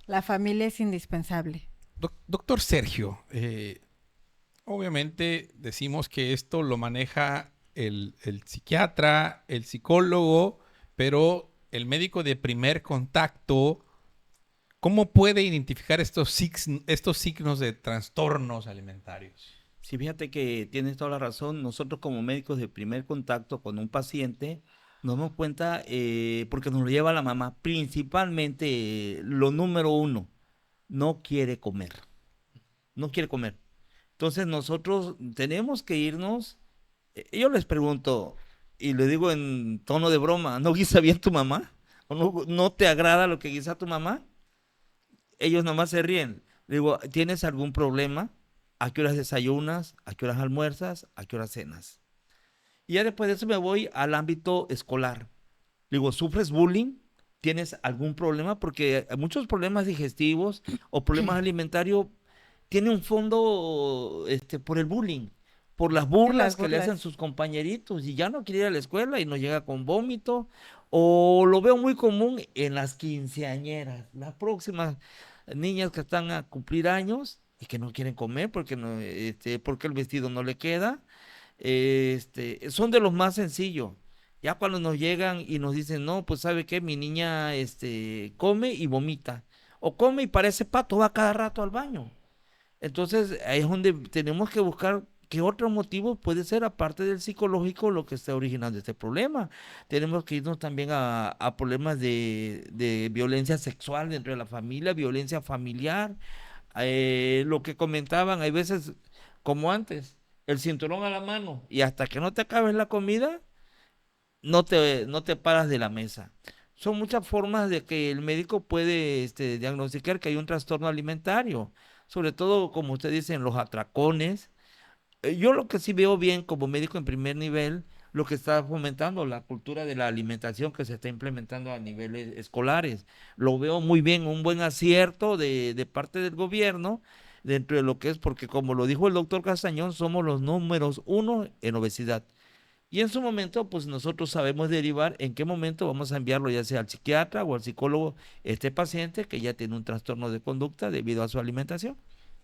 D: la familia es indispensable.
B: Doctor Sergio, obviamente decimos que esto lo maneja el psiquiatra, el psicólogo, pero el médico de primer contacto, ¿cómo puede identificar estos signos de trastornos alimentarios?
A: Sí, fíjate que tienes toda la razón. Nosotros como médicos de primer contacto con un paciente nos damos cuenta porque nos lo lleva la mamá. Principalmente lo número uno, no quiere comer. No quiere comer. Entonces nosotros tenemos que irnos. Yo les pregunto y le digo en tono de broma, ¿no guisa bien tu mamá? ¿O no te agrada lo que guisa tu mamá? Ellos nomás se ríen. Le digo, ¿tienes algún problema? ¿A qué horas desayunas? ¿A qué horas almuerzas? ¿A qué horas cenas? Y ya después de eso me voy al ámbito escolar. Le digo, ¿sufres bullying? ¿Tienes algún problema? Porque muchos problemas digestivos o problemas alimentarios tienen un fondo por el bullying, por las burlas
D: Las
A: que le hacen
D: burlas.
A: sus compañeritos y ya no quiere ir a la escuela y no llega con vómito. O lo veo muy común en las quinceañeras, las próximas niñas que están a cumplir años y que no quieren comer porque no, porque el vestido no le queda. Son de los más sencillos. Ya cuando nos llegan y nos dicen, no, pues sabe qué, mi niña come y vomita. O come y parece pato, va cada rato al baño. Entonces ahí es donde tenemos que buscar qué otro motivo puede ser, aparte del psicológico, lo que está originando este problema. Tenemos que irnos también a problemas de violencia sexual dentro de la familia, violencia familiar. Lo que comentaban, hay veces, como antes, el cinturón a la mano y hasta que no te acabes la comida, no te paras de la mesa. Son muchas formas de que el médico puede diagnosticar que hay un trastorno alimentario, sobre todo, como usted dice, en los atracones. Yo lo que sí veo bien como médico en primer nivel, lo que está fomentando la cultura de la alimentación que se está implementando a niveles escolares. Lo veo muy bien, un buen acierto de parte del gobierno dentro de lo que es, porque como lo dijo el doctor Castañón, somos los números uno en obesidad. Y en su momento, pues nosotros sabemos derivar en qué momento vamos a enviarlo ya sea al psiquiatra o al psicólogo, este paciente que ya tiene un trastorno de conducta debido a su alimentación.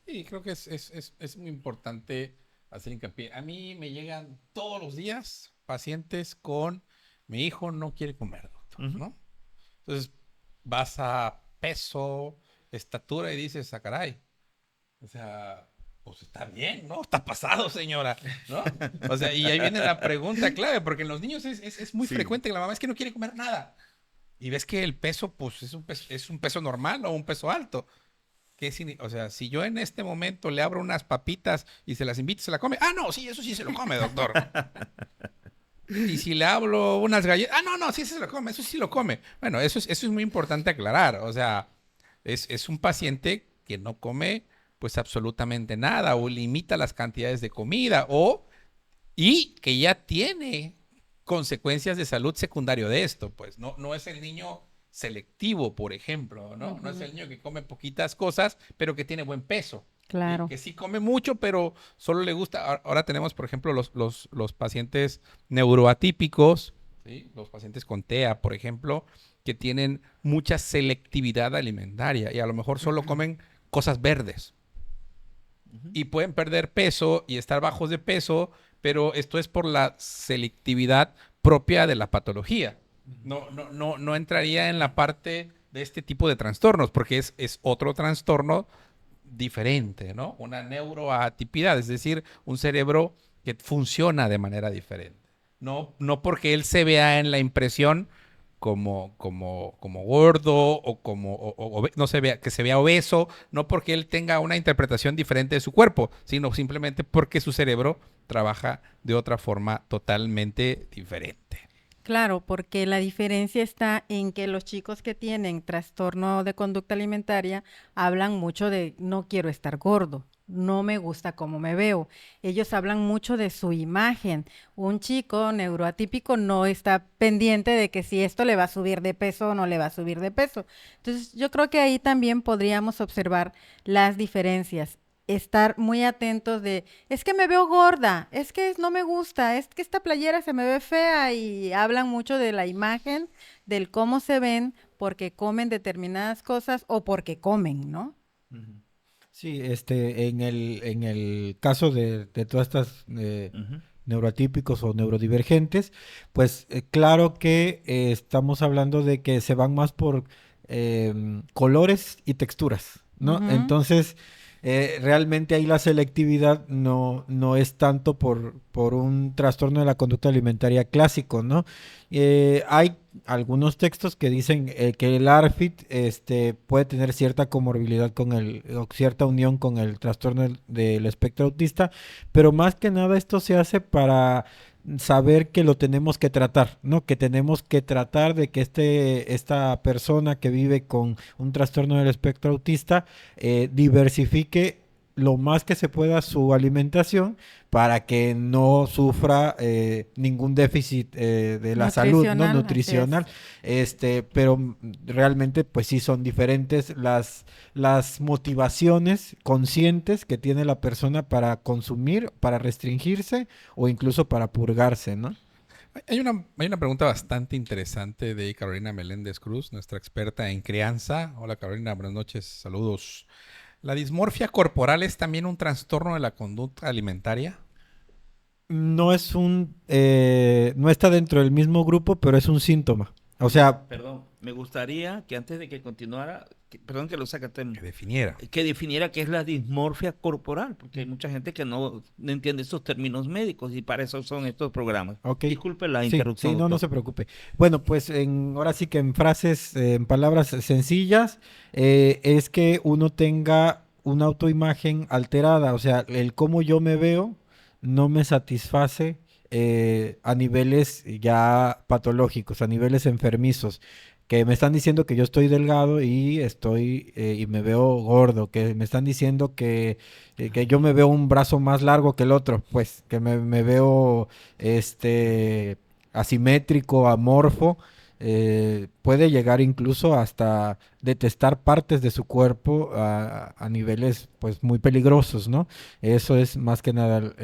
B: Sí, creo que es muy importante hacer hincapié. A mí me llegan todos los días pacientes con mi hijo no quiere comer, doctor,
A: Ujú.
B: ¿no? Entonces vas a peso, estatura y dices, ah, caray. O sea, pues está bien, ¿no? Está pasado, señora, ¿no? O sea, y ahí viene la pregunta clave, porque en los niños es muy
A: Sí.
B: frecuente que la mamá es que no quiere comer nada. Y ves que el peso, pues es un peso normal o un peso alto. O sea, si yo en este momento le abro unas papitas y se las invito, ¿se la come? Ah, no, sí, eso sí se lo come, doctor. Y si le hablo unas galletas, ah, no, no, sí, eso se lo come, eso sí lo come. Bueno, eso es muy importante aclarar. O sea, es un paciente que no come pues absolutamente nada o limita las cantidades de comida y que ya tiene consecuencias de salud secundario de esto, pues no es el niño selectivo, por ejemplo, ¿no? No es
D: Ujú.
B: el niño que come poquitas cosas, pero que tiene buen peso. ¿Sí?
D: Claro.
B: Que sí come mucho, pero solo le gusta. Ahora tenemos, por ejemplo, los pacientes neuroatípicos, ¿sí? Los pacientes con TEA, por ejemplo, que tienen mucha selectividad alimentaria y a lo mejor solo comen cosas verdes
A: Ujú.
B: y pueden perder peso y estar bajos de peso, pero esto es por la selectividad propia de la patología. No entraría en la parte de este tipo de trastornos, porque es otro trastorno diferente, ¿no? Una neuroatipidad, es decir, un cerebro que funciona de manera diferente. No porque él se vea en la impresión como gordo o no se vea, que se vea obeso, no porque él tenga una interpretación diferente de su cuerpo, sino simplemente porque su cerebro trabaja de otra forma totalmente diferente.
D: Claro, porque la diferencia está en que los chicos que tienen trastorno de conducta alimentaria hablan mucho de no quiero estar gordo, no me gusta cómo me veo. Ellos hablan mucho de su imagen. Un chico neuroatípico no está pendiente de que si esto le va a subir de peso o no le va a subir de peso. Entonces, yo creo que ahí también podríamos observar las diferencias. estar muy atentos de, es que me veo gorda, es que no me gusta, es que esta playera se me ve fea y hablan mucho de la imagen, del cómo se ven porque comen determinadas cosas o porque comen, ¿no?
C: Ujú. Sí, en el caso de todas estas
A: Ujú.
C: neuroatípicos o neurodivergentes, pues claro que estamos hablando de que se van más por colores y texturas, ¿no?
D: Ujú.
C: Entonces, realmente ahí la selectividad no es tanto por un trastorno de la conducta alimentaria clásico, ¿no? Hay algunos textos que dicen que el ARFID puede tener cierta comorbilidad o cierta unión con el trastorno del espectro autista, pero más que nada esto se hace para saber que lo tenemos que tratar, ¿no? Que tenemos que tratar de que esta persona que vive con un trastorno del espectro autista diversifique lo más que se pueda su alimentación para que no sufra ningún déficit de la salud, ¿no?
D: Nutricional, así es.
C: Nutricional. Pero realmente, pues sí son diferentes las motivaciones conscientes que tiene la persona para consumir, para restringirse o incluso para purgarse, ¿no?
B: Hay una pregunta bastante interesante de Carolina Meléndez Cruz, nuestra experta en crianza. Hola Carolina, buenas noches, saludos. ¿La dismorfia corporal es también un trastorno de la conducta alimentaria?
C: No está dentro del mismo grupo, pero es un síntoma. O sea,
A: Perdón, me gustaría que antes de que continuara, perdón que lo saque a tema,
B: Que definiera.
A: que definiera qué es la dismorfia corporal, porque hay mucha gente que no entiende esos términos médicos y para eso son estos programas.
C: ok.
A: Disculpe la
C: Sí,
A: interrupción,
C: sí, no
A: doctor.
C: se preocupe. Bueno, pues ahora sí que en frases, en palabras sencillas, es que uno tenga una autoimagen alterada, o sea, el cómo yo me veo no me satisface a niveles ya patológicos, a niveles enfermizos, que me están diciendo que yo estoy delgado y y me veo gordo, que me están diciendo que yo me veo un brazo más largo que el otro, pues, que me veo este asimétrico, amorfo, puede llegar incluso hasta detestar partes de su cuerpo a niveles pues muy peligrosos, ¿no? Eso es más que nada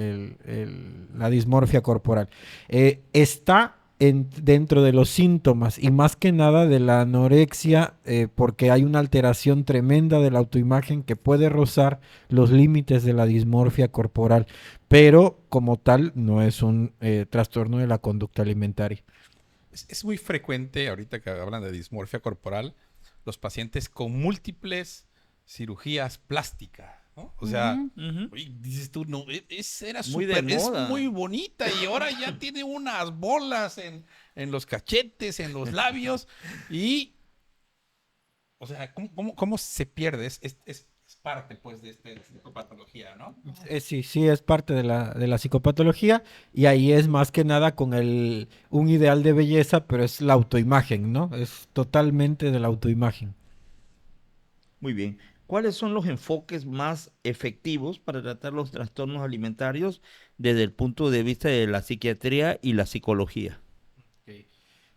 C: la dismorfia corporal. Está dentro de los síntomas y más que nada de la anorexia, porque hay una alteración tremenda de la autoimagen que puede rozar los límites de la dismorfia corporal, pero como tal no es un trastorno de la conducta alimentaria.
B: Es muy frecuente, ahorita que hablan de dismorfia corporal, los pacientes con múltiples cirugías plásticas, ¿no? O sea,
D: Ujú.
A: Ujú.
B: oye, dices tú, no, era
A: Muy de
B: súper, es
A: moda.
B: muy bonita y ahora ya tiene unas bolas en los cachetes, en los labios y, o sea, ¿cómo se pierde? Es parte, pues, de esta patología, ¿no?
C: Sí, sí, es parte de la psicopatología y ahí es más que nada con un ideal de belleza, pero es la autoimagen, ¿no? Es totalmente de la autoimagen.
A: Muy bien. ¿Cuáles son los enfoques más efectivos para tratar los trastornos alimentarios desde el punto de vista de la psiquiatría y la psicología?
C: Ok.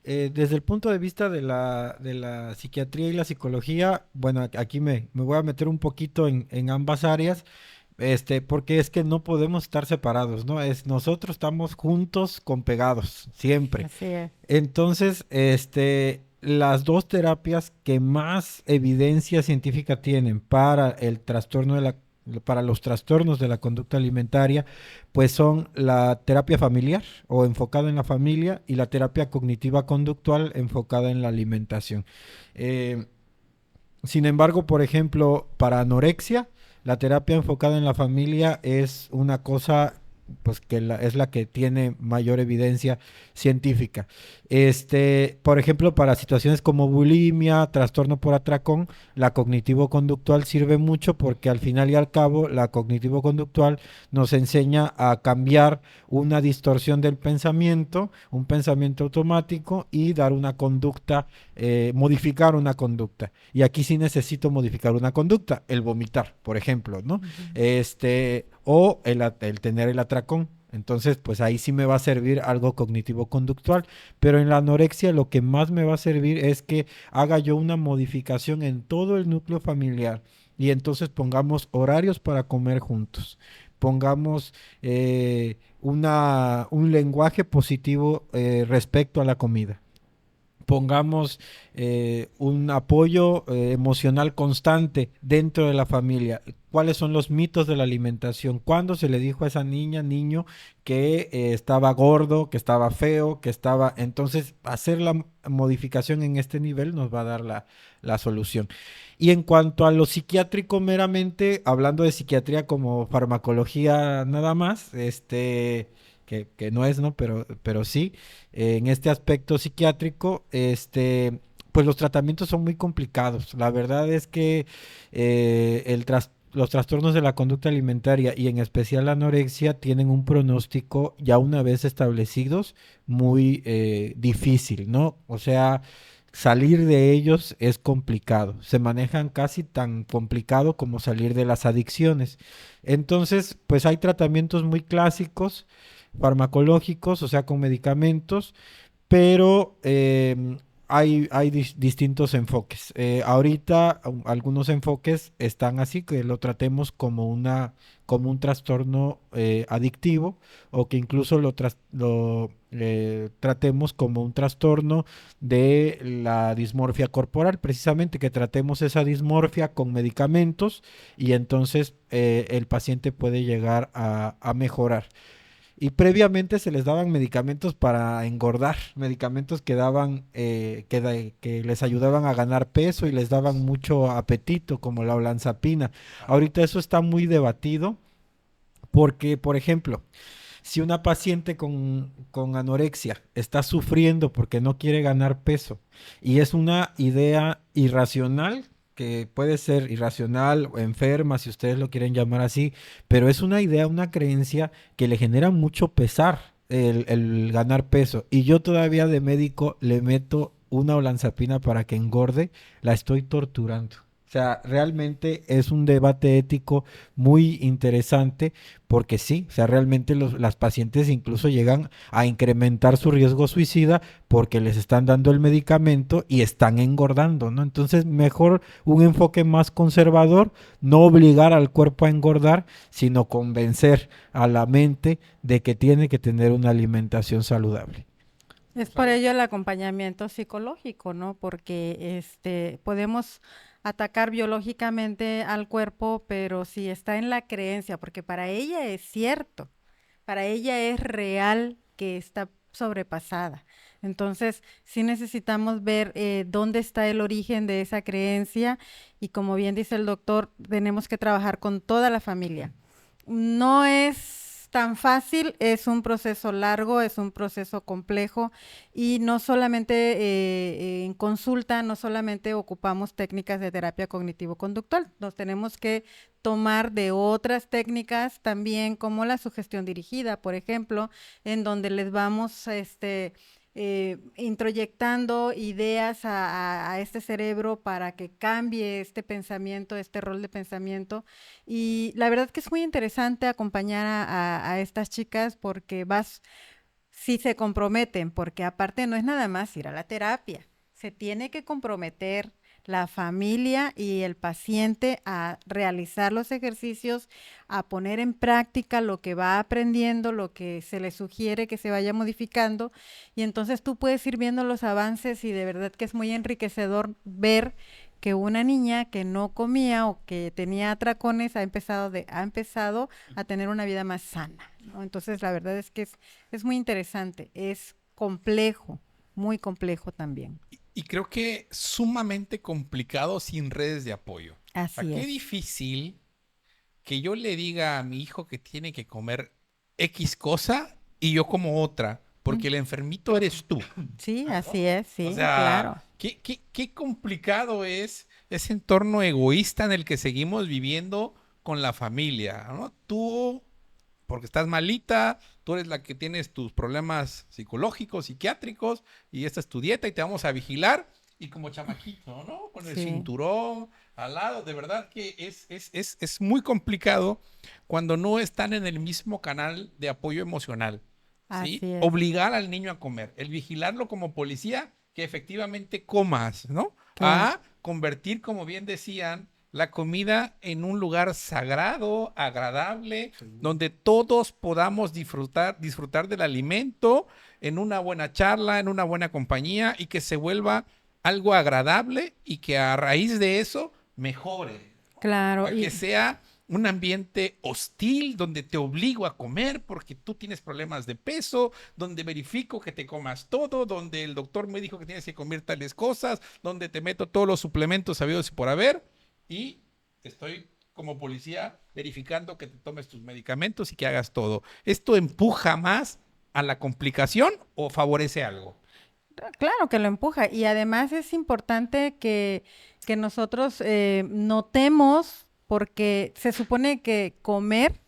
C: Desde el punto de vista de la psiquiatría y la psicología, bueno, aquí me voy a meter un poquito en ambas áreas, porque es que no podemos estar separados, ¿no? Nosotros estamos juntos con pegados, siempre.
D: Así es.
C: Entonces, las dos terapias que más evidencia científica tienen para el trastorno para los trastornos de la conducta alimentaria, pues son la terapia familiar o enfocada en la familia y la terapia cognitiva conductual enfocada en la alimentación. Eh, Sin embargo, por ejemplo, para anorexia, la terapia enfocada en la familia es una cosa pues es la que tiene mayor evidencia científica. Por ejemplo, para situaciones como bulimia, trastorno por atracón, la cognitivo-conductual sirve mucho porque al final y al cabo la cognitivo-conductual nos enseña a cambiar una distorsión del pensamiento, un pensamiento automático y dar una conducta, modificar una conducta. Y aquí sí necesito modificar una conducta, el vomitar, por ejemplo, ¿no?
D: Ujú.
C: O el tener el atracón. Entonces, pues ahí sí me va a servir algo cognitivo-conductual, pero en la anorexia lo que más me va a servir es que haga yo una modificación en todo el núcleo familiar Y entonces pongamos horarios para comer juntos. Pongamos un lenguaje positivo respecto a la comida. Pongamos un apoyo emocional constante dentro de la familia. ¿Cuáles son los mitos de la alimentación? ¿Cuándo se le dijo a esa niña, niño, que estaba gordo, que estaba feo, que estaba... Entonces, hacer la modificación en este nivel nos va a dar la solución. Y en cuanto a lo psiquiátrico meramente, hablando de psiquiatría como farmacología nada más, que no es, ¿no? Pero sí, en este aspecto psiquiátrico, pues los tratamientos son muy complicados. La verdad es que los trastornos de la conducta alimentaria y en especial la anorexia tienen un pronóstico ya una vez establecidos muy difícil, ¿no? O sea, salir de ellos es complicado. Se manejan casi tan complicado como salir de las adicciones. Entonces, pues hay tratamientos muy clásicos farmacológicos, o sea, con medicamentos, pero hay distintos enfoques. Ahorita algunos enfoques están así, que lo tratemos como un trastorno adictivo o que incluso lo tratemos como un trastorno de la dismorfia corporal, precisamente que tratemos esa dismorfia con medicamentos y entonces el paciente puede llegar a mejorar. Y previamente se les daban medicamentos para engordar, medicamentos que daban, que les ayudaban a ganar peso y les daban mucho apetito, como la olanzapina. Ahorita eso está muy debatido porque, por ejemplo, si una paciente con anorexia está sufriendo porque no quiere ganar peso y es una idea irracional, que puede ser irracional o enferma, si ustedes lo quieren llamar así, pero es una idea, una creencia que le genera mucho pesar el ganar peso. Y yo todavía de médico le meto una olanzapina para que engorde, la estoy torturando. O sea, realmente es un debate ético muy interesante porque sí, o sea, realmente las pacientes incluso llegan a incrementar su riesgo suicida porque les están dando el medicamento y están engordando, ¿no? Entonces, mejor un enfoque más conservador, no obligar al cuerpo a engordar, sino convencer a la mente de que tiene que tener una alimentación saludable.
D: Es por ello el acompañamiento psicológico, ¿no? Porque podemos atacar biológicamente al cuerpo, pero si está en la creencia, porque para ella es cierto, para ella es real que está sobrepasada. Entonces, sí necesitamos ver dónde está el origen de esa creencia y como bien dice el doctor, tenemos que trabajar con toda la familia. No es tan fácil, es un proceso largo, es un proceso complejo y no solamente en consulta, no solamente ocupamos técnicas de terapia cognitivo-conductual, nos tenemos que tomar de otras técnicas también como la sugestión dirigida, por ejemplo, en donde les vamos introyectando ideas a este cerebro para que cambie este pensamiento, este rol de pensamiento. Y la verdad que es muy interesante acompañar a estas chicas porque si se comprometen, porque aparte no es nada más ir a la terapia, se tiene que comprometer la familia y el paciente a realizar los ejercicios, a poner en práctica lo que va aprendiendo, lo que se le sugiere que se vaya modificando, y entonces tú puedes ir viendo los avances y de verdad que es muy enriquecedor ver que una niña que no comía o que tenía atracones ha empezado a tener una vida más sana, ¿no? Entonces la verdad es que es muy interesante, es complejo, muy complejo también.
B: Y creo que sumamente complicado sin redes de apoyo. O sea,
D: Así
B: qué
D: es.
B: difícil que yo le diga a mi hijo que tiene que comer X cosa y yo como otra, porque el enfermito eres tú.
D: Sí, así es,
B: O
D: sí,
B: sea,
D: claro.
B: qué complicado es ese entorno egoísta en el que seguimos viviendo con la familia, ¿no? Tú, porque estás malita, tú eres la que tienes tus problemas psicológicos, psiquiátricos, y esta es tu dieta y te vamos a vigilar. Y como chamaquito, ¿no? Con el
D: Sí,
B: cinturón al lado, de verdad que es muy complicado cuando no están en el mismo canal de apoyo emocional, ¿sí?
D: así es,
B: Obligar al niño a comer, el vigilarlo como policía, que efectivamente comas, ¿no?
D: claro.
B: A convertir, como bien decían, la comida en un lugar sagrado, agradable, donde todos podamos disfrutar del alimento en una buena charla, en una buena compañía y que se vuelva algo agradable y que a raíz de eso mejore.
D: Claro,
B: A que sea un ambiente hostil donde te obligo a comer porque tú tienes problemas de peso, donde verifico que te comas todo, donde el doctor me dijo que tienes que comer tales cosas, donde te meto todos los suplementos habidos y por haber y estoy como policía verificando que te tomes tus medicamentos y que hagas todo. ¿Esto empuja más a la complicación o favorece algo?
D: claro que lo empuja. Y además es importante que nosotros notemos, porque se supone que comer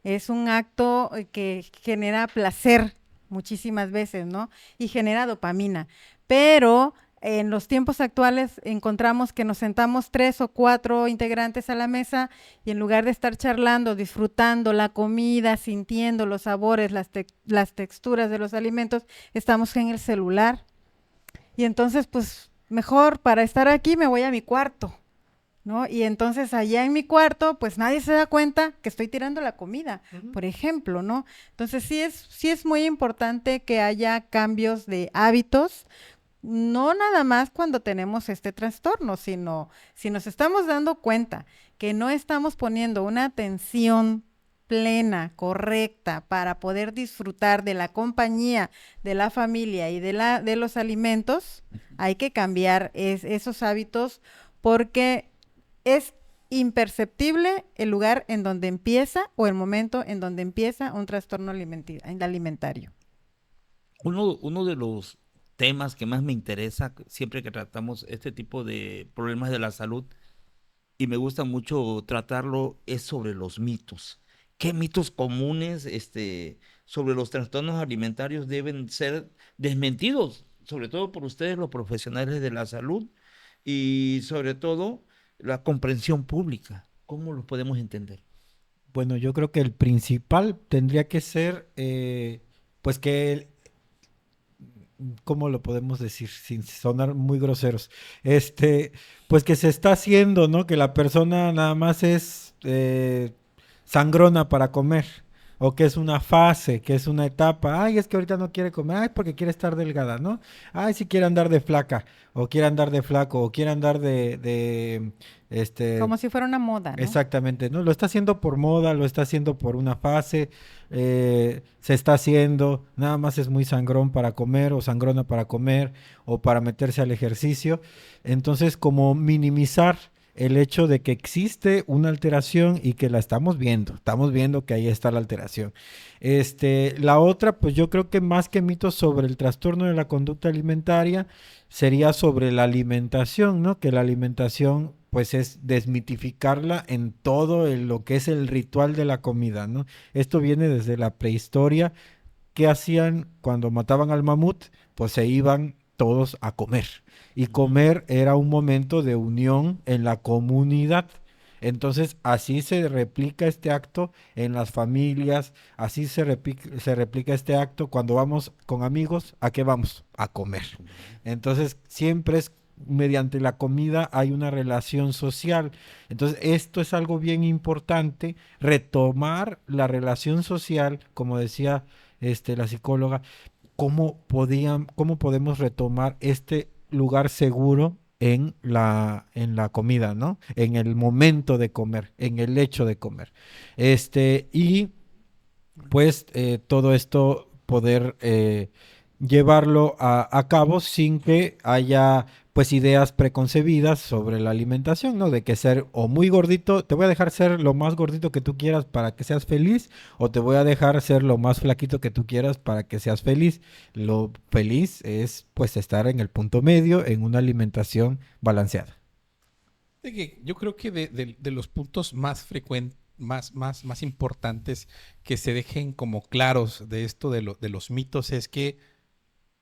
D: es un acto que genera placer muchísimas veces, ¿no? Y genera dopamina. Pero en los tiempos actuales encontramos que nos sentamos 3 o 4 integrantes a la mesa y en lugar de estar charlando, disfrutando la comida, sintiendo los sabores, las texturas de los alimentos, estamos en el celular. Y entonces, pues, mejor para estar aquí me voy a mi cuarto, ¿no? Y entonces allá en mi cuarto, pues nadie se da cuenta que estoy tirando la comida, por ejemplo, ¿no? Entonces sí es muy importante que haya cambios de hábitos, no nada más cuando tenemos este trastorno, sino si nos estamos dando cuenta que no estamos poniendo una atención plena, correcta, para poder disfrutar de la compañía, de la familia y de los alimentos, hay que cambiar esos hábitos porque es imperceptible el lugar en donde empieza o el momento en donde empieza un trastorno alimentario.
A: Uno de los temas que más me interesa siempre que tratamos este tipo de problemas de la salud y me gusta mucho tratarlo es sobre los mitos. ¿Qué mitos comunes sobre los trastornos alimentarios deben ser desmentidos, sobre todo por ustedes, los profesionales de la salud y sobre todo la comprensión pública? ¿Cómo los podemos entender?
C: Bueno, yo creo que el principal tendría que ser, pues ¿cómo lo podemos decir sin sonar muy groseros? Pues que se está haciendo, ¿no? Que la persona nada más es sangrona para comer, o que es una fase, que es una etapa. Ay, es que ahorita no quiere comer, ay, porque quiere estar delgada, ¿no? Ay, si quiere andar de flaca, o quiere andar de flaco, o quiere andar
D: Como si fuera una moda, ¿no?
C: exactamente, ¿no? Lo está haciendo por moda, lo está haciendo por una fase, se está haciendo, nada más es muy sangrón para comer o sangrona para comer o para meterse al ejercicio. Entonces, como minimizar el hecho de que existe una alteración y que la estamos viendo que ahí está la alteración. La otra, pues yo creo que más que mitos sobre el trastorno de la conducta alimentaria, sería sobre la alimentación, ¿no? Que la alimentación pues es desmitificarla en todo lo que es el ritual de la comida, ¿no? Esto viene desde la prehistoria. ¿Qué hacían cuando mataban al mamut? Pues se iban todos a comer. Y comer era un momento de unión en la comunidad. Entonces, así se replica este acto en las familias, así se replica este acto cuando vamos con amigos, ¿a qué vamos? A comer. Entonces, siempre es mediante la comida hay una relación social. Entonces, esto es algo bien importante, retomar la relación social, como decía la psicóloga, cómo podemos retomar este lugar seguro en la comida, ¿no? En el momento de comer, en el hecho de comer. Y pues todo esto poder llevarlo a cabo sin que haya pues ideas preconcebidas sobre la alimentación, ¿no? De que ser o muy gordito, te voy a dejar ser lo más gordito que tú quieras para que seas feliz, o te voy a dejar ser lo más flaquito que tú quieras para que seas feliz. Lo feliz es pues estar en el punto medio, en una alimentación balanceada.
B: Yo creo que de los puntos más frecuentes, más importantes que se dejen como claros de esto de los mitos es que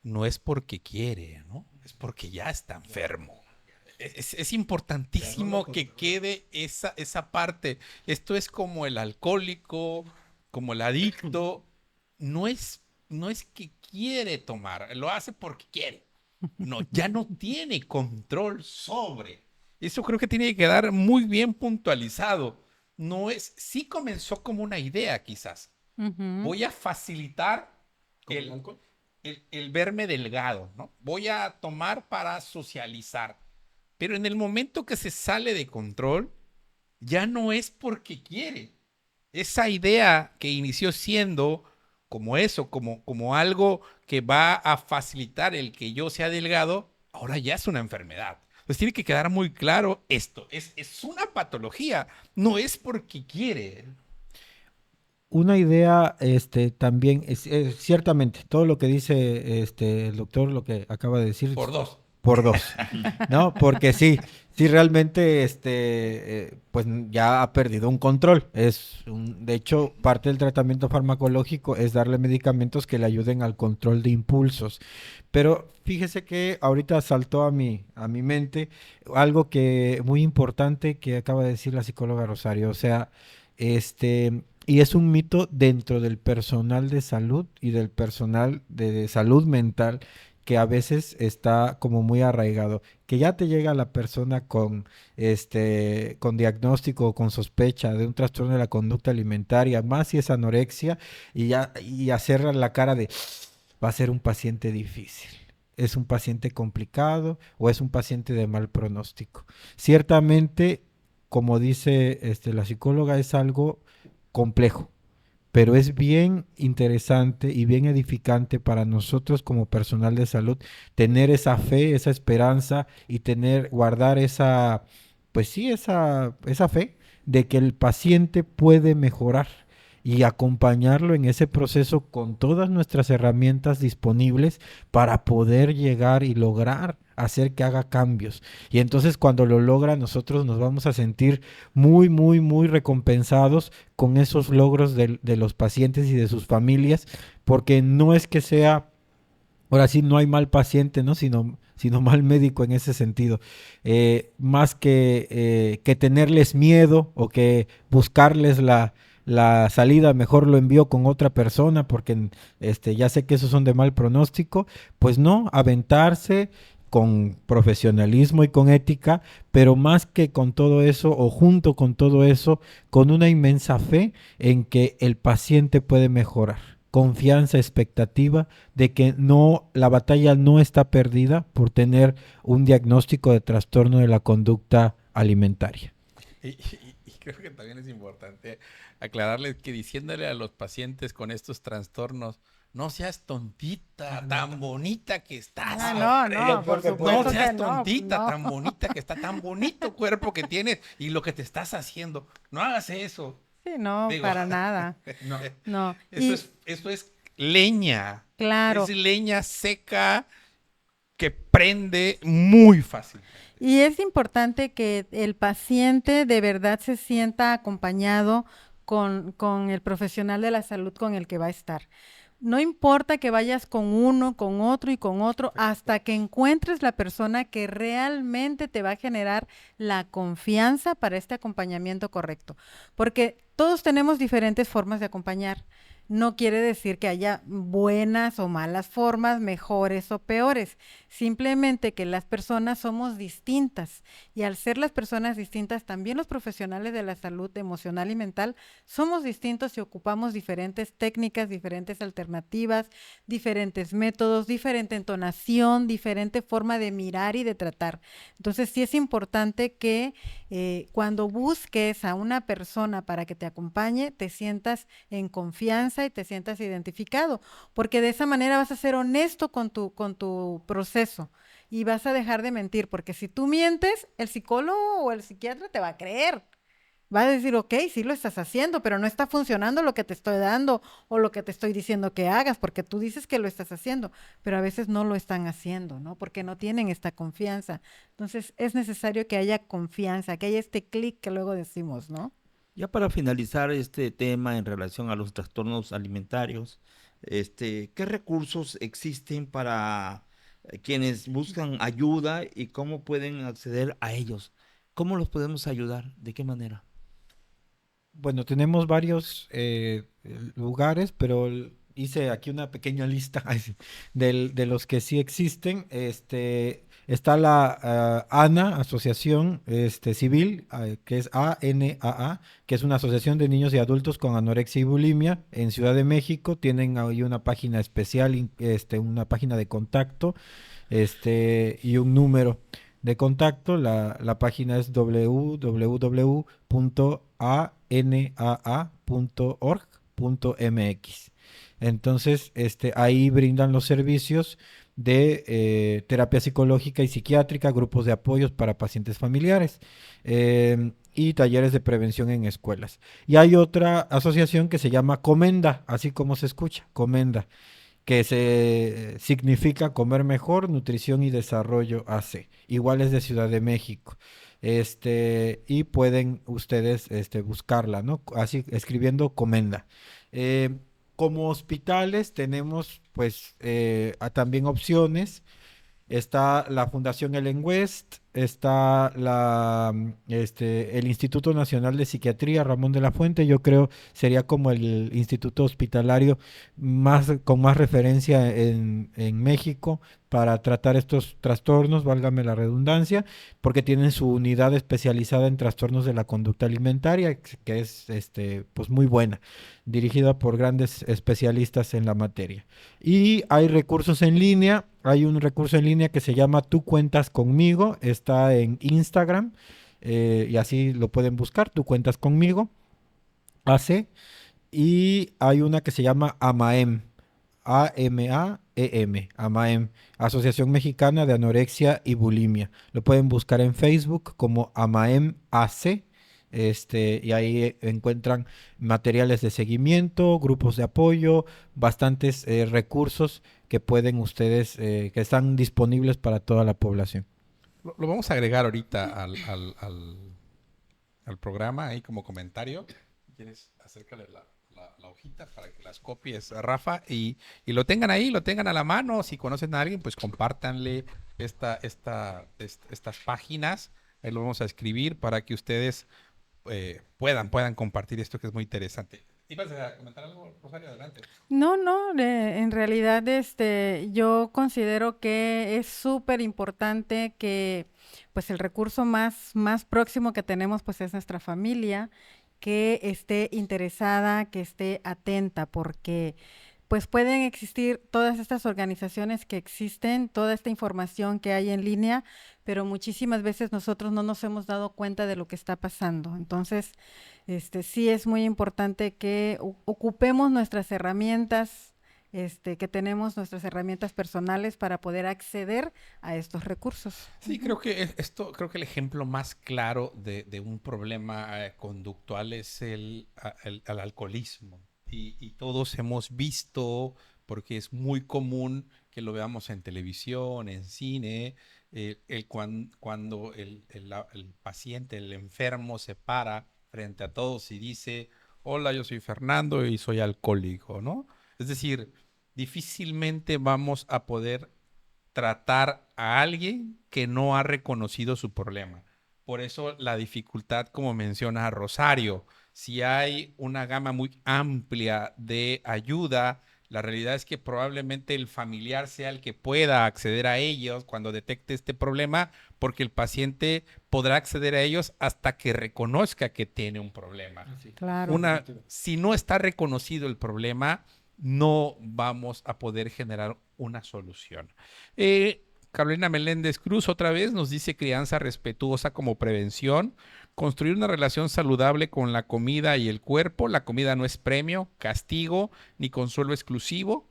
B: no es porque quiere, ¿no? Es porque ya está enfermo. Es importantísimo que quede esa parte. Esto es como el alcohólico, como el adicto. No es que quiere tomar, lo hace porque quiere. No, ya no tiene control sobre. Eso creo que tiene que quedar muy bien puntualizado. No es, sí comenzó como una idea quizás.
D: Ujú.
B: Voy a facilitar
C: ¿Como el
B: el,
C: alcohol?
B: el verme delgado, ¿no? Voy a tomar para socializar. Pero en el momento que se sale de control, ya no es porque quiere. Esa idea que inició siendo como eso, como algo que va a facilitar el que yo sea delgado, ahora ya es una enfermedad. Entonces tiene que quedar muy claro esto. Es una patología, no es porque quiere.
C: Una idea, también, ciertamente, todo lo que dice el doctor, lo que acaba de decir,
B: Por dos.
C: por dos, ¿no? Porque sí, sí realmente, pues ya ha perdido un control. De hecho, parte del tratamiento farmacológico es darle medicamentos que le ayuden al control de impulsos. Pero fíjese que ahorita saltó a mi mente algo que muy importante que acaba de decir la psicóloga Rosario. O sea, y es un mito dentro del personal de salud y del personal de salud mental que a veces está como muy arraigado, que ya te llega la persona con diagnóstico o con sospecha de un trastorno de la conducta alimentaria, más si es anorexia, y hacer la cara de va a ser un paciente difícil. ¿Es un paciente complicado o es un paciente de mal pronóstico? Ciertamente, como dice la psicóloga, es algo complejo, pero es bien interesante y bien edificante para nosotros como personal de salud tener esa fe, esa esperanza y guardar pues sí, esa fe de que el paciente puede mejorar y acompañarlo en ese proceso con todas nuestras herramientas disponibles para poder llegar y lograr hacer que haga cambios. Y entonces cuando lo logra, nosotros nos vamos a sentir muy, muy, muy recompensados con esos logros de los pacientes y de sus familias, porque no es que sea, ahora sí, no hay mal paciente, ¿no? Sino mal médico en ese sentido. Más que tenerles miedo o que buscarles la salida, mejor lo envío con otra persona porque ya sé que esos son de mal pronóstico, pues no, aventarse con profesionalismo y con ética, pero más que con todo eso o junto con todo eso, con una inmensa fe en que el paciente puede mejorar, confianza, expectativa de que no, la batalla no está perdida por tener un diagnóstico de trastorno de la conducta alimentaria.
B: Y creo que también es importante aclararles que diciéndole a los pacientes con estos trastornos, no seas tontita, tan bonita que estás.
D: Ah, no, por
B: No
D: supuesto
B: seas
D: que no,
B: tontita,
D: no.
B: tan bonita que está, tan bonito cuerpo que tienes y lo que te estás haciendo. No hagas eso.
D: Sí, no,
B: Digo,
D: para nada.
B: no.
D: No.
B: Eso es leña.
D: Claro.
B: Es leña seca que prende muy fácil.
D: Y es importante que el paciente de verdad se sienta acompañado con el profesional de la salud con el que va a estar. No importa que vayas con uno, con otro y con otro, hasta que encuentres la persona que realmente te va a generar la confianza para este acompañamiento correcto. Porque todos tenemos diferentes formas de acompañar. No quiere decir que haya buenas o malas formas, mejores o peores. Simplemente que las personas somos distintas y al ser las personas distintas, también los profesionales de la salud emocional y mental somos distintos y ocupamos diferentes técnicas, diferentes alternativas, diferentes métodos, diferente entonación, diferente forma de mirar y de tratar. Entonces sí es importante que cuando busques a una persona para que te acompañe, te sientas en confianza y te sientas identificado, porque de esa manera vas a ser honesto con tu proceso y vas a dejar de mentir, porque si tú mientes, el psicólogo o el psiquiatra te va a creer. Va a decir, ok, sí lo estás haciendo, pero no está funcionando lo que te estoy dando o lo que te estoy diciendo que hagas, porque tú dices que lo estás haciendo, pero a veces no lo están haciendo, ¿no? Porque no tienen esta confianza. Entonces es necesario que haya confianza, que haya este clic que luego decimos, ¿no?
A: Ya para finalizar este tema en relación a los trastornos alimentarios, ¿qué recursos existen para quienes buscan ayuda y cómo pueden acceder a ellos? ¿Cómo los podemos ayudar? ¿De qué manera?
C: Bueno, tenemos varios lugares, pero hice aquí una pequeña lista de los que sí existen. Está la ANA, Asociación Civil, que es ANAA, que es una asociación de niños y adultos con anorexia y bulimia en Ciudad de México. Tienen ahí una página especial, una página de contacto, y un número de contacto. La página es www.anaa.org.mx. Entonces, ahí brindan los servicios de terapia psicológica y psiquiátrica, grupos de apoyos para pacientes familiares, y talleres de prevención en escuelas. Y hay otra asociación que se llama Comenda, así como se escucha, Comenda, que se significa Comer Mejor, Nutrición y Desarrollo AC. Igual es de Ciudad de México. Y pueden ustedes buscarla, ¿no? Así, escribiendo Comenda. Eh, Como hospitales tenemos pues también opciones. Está la Fundación Ellen West, está el Instituto Nacional de Psiquiatría Ramón de la Fuente. Yo creo sería como el instituto hospitalario con más referencia en México para tratar estos trastornos, válgame la redundancia, porque tienen su unidad especializada en trastornos de la conducta alimentaria, que es pues muy buena, dirigida por grandes especialistas en la materia. Y hay recursos en línea. Hay un recurso en línea que se llama Tú Cuentas Conmigo. Está en Instagram, y así lo pueden buscar. Tú Cuentas Conmigo, AC. Y hay una que se llama AMAEM. AMAEM. AMAEM. Asociación Mexicana de Anorexia y Bulimia. Lo pueden buscar en Facebook como AMAEM AC. Y ahí encuentran materiales de seguimiento, grupos de apoyo, bastantes recursos que pueden ustedes, que están disponibles para toda la población.
B: Lo vamos a agregar ahorita al programa ahí como comentario. ¿Quieres acércale la hojita para que las copies, Rafa? Y lo tengan ahí, lo tengan a la mano. Si conocen a alguien, pues compártanle estas páginas. Ahí lo vamos a escribir para que ustedes puedan compartir esto que es muy interesante. ¿Ibas a comentar algo, Rosario? Adelante.
D: No, en realidad yo considero que es súper importante que pues el recurso más próximo que tenemos pues es nuestra familia, que esté interesada, que esté atenta, porque pues pueden existir todas estas organizaciones que existen, toda esta información que hay en línea, pero muchísimas veces nosotros no nos hemos dado cuenta de lo que está pasando. Entonces, sí es muy importante que ocupemos nuestras herramientas, que tenemos nuestras herramientas personales para poder acceder a estos recursos.
B: Sí, creo que creo que el ejemplo más claro de un problema conductual es el alcoholismo. Y todos hemos visto, porque es muy común que lo veamos en televisión, en cine, cuando el paciente, el enfermo, se para frente a todos y dice: hola, yo soy Fernando y soy alcohólico, ¿no? Es decir, difícilmente vamos a poder tratar a alguien que no ha reconocido su problema. Por eso la dificultad, como menciona Rosario. Si hay una gama muy amplia de ayuda, la realidad es que probablemente el familiar sea el que pueda acceder a ellos cuando detecte este problema, porque el paciente podrá acceder a ellos hasta que reconozca que tiene un problema.
D: Claro.
B: Si no está reconocido el problema, no vamos a poder generar una solución. Carolina Meléndez Cruz otra vez nos dice: crianza respetuosa como prevención, construir una relación saludable con la comida y el cuerpo. La comida no es premio, castigo ni consuelo exclusivo.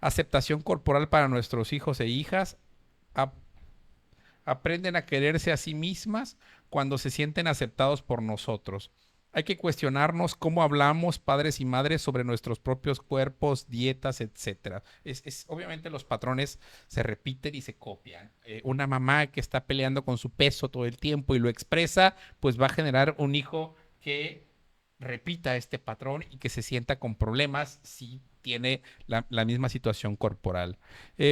B: Aceptación corporal para nuestros hijos e hijas. Aprenden a quererse a sí mismas cuando se sienten aceptados por nosotros. Hay que cuestionarnos cómo hablamos, padres y madres, sobre nuestros propios cuerpos, dietas, etcétera. Obviamente los patrones se repiten y se copian. Una mamá que está peleando con su peso todo el tiempo y lo expresa, pues va a generar un hijo que repita este patrón y que se sienta con problemas si tiene la misma situación corporal.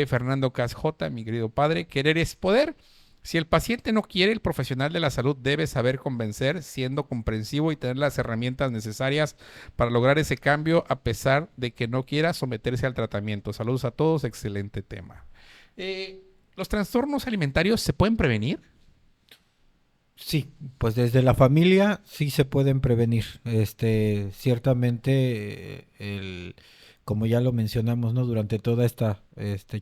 B: Fernando Casjota, mi querido padre: querer es poder. Si el paciente no quiere, el profesional de la salud debe saber convencer, siendo comprensivo y tener las herramientas necesarias para lograr ese cambio, a pesar de que no quiera someterse al tratamiento. Saludos a todos, excelente tema. ¿Los trastornos alimentarios se pueden prevenir?
C: Sí, pues desde la familia sí se pueden prevenir. Ciertamente, como ya lo mencionamos, ¿no? Durante toda esta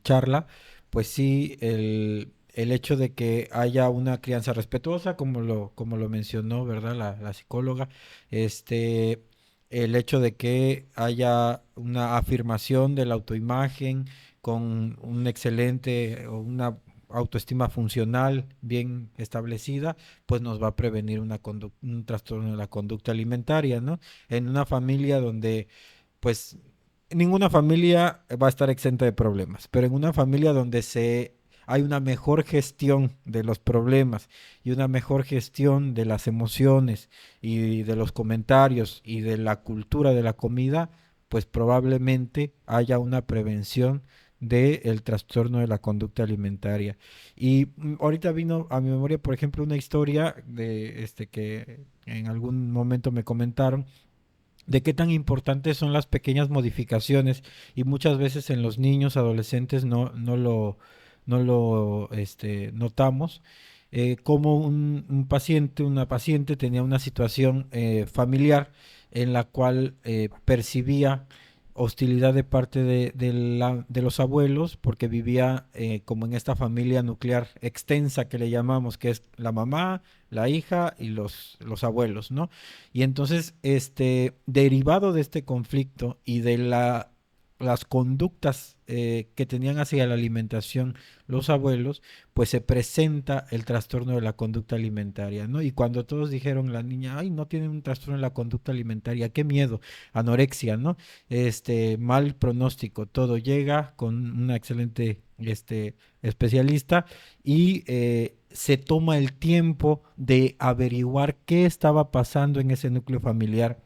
C: charla, pues sí, el hecho de que haya una crianza respetuosa, como lo mencionó, ¿verdad? La psicóloga, este, el hecho de que haya una afirmación de la autoimagen con un excelente o una autoestima funcional bien establecida, pues nos va a prevenir un trastorno de la conducta alimentaria, ¿no? En una familia donde, pues, ninguna familia va a estar exenta de problemas, pero en una familia donde hay una mejor gestión de los problemas y una mejor gestión de las emociones y de los comentarios y de la cultura de la comida, pues probablemente haya una prevención del trastorno de la conducta alimentaria. Y ahorita vino a mi memoria, por ejemplo, una historia de que en algún momento me comentaron de qué tan importantes son las pequeñas modificaciones y muchas veces en los niños, adolescentes no lo notamos. Como una paciente tenía una situación familiar en la cual percibía hostilidad de parte de los abuelos porque vivía como en esta familia nuclear extensa que le llamamos, que es la mamá, la hija y los abuelos, ¿no? Y entonces, derivado de este conflicto y de las conductas que tenían hacia la alimentación los abuelos, pues se presenta el trastorno de la conducta alimentaria, ¿no? Y cuando todos dijeron, la niña, ay, no tiene un trastorno de la conducta alimentaria, qué miedo, anorexia, ¿no? Mal pronóstico, todo llega con una excelente especialista y se toma el tiempo de averiguar qué estaba pasando en ese núcleo familiar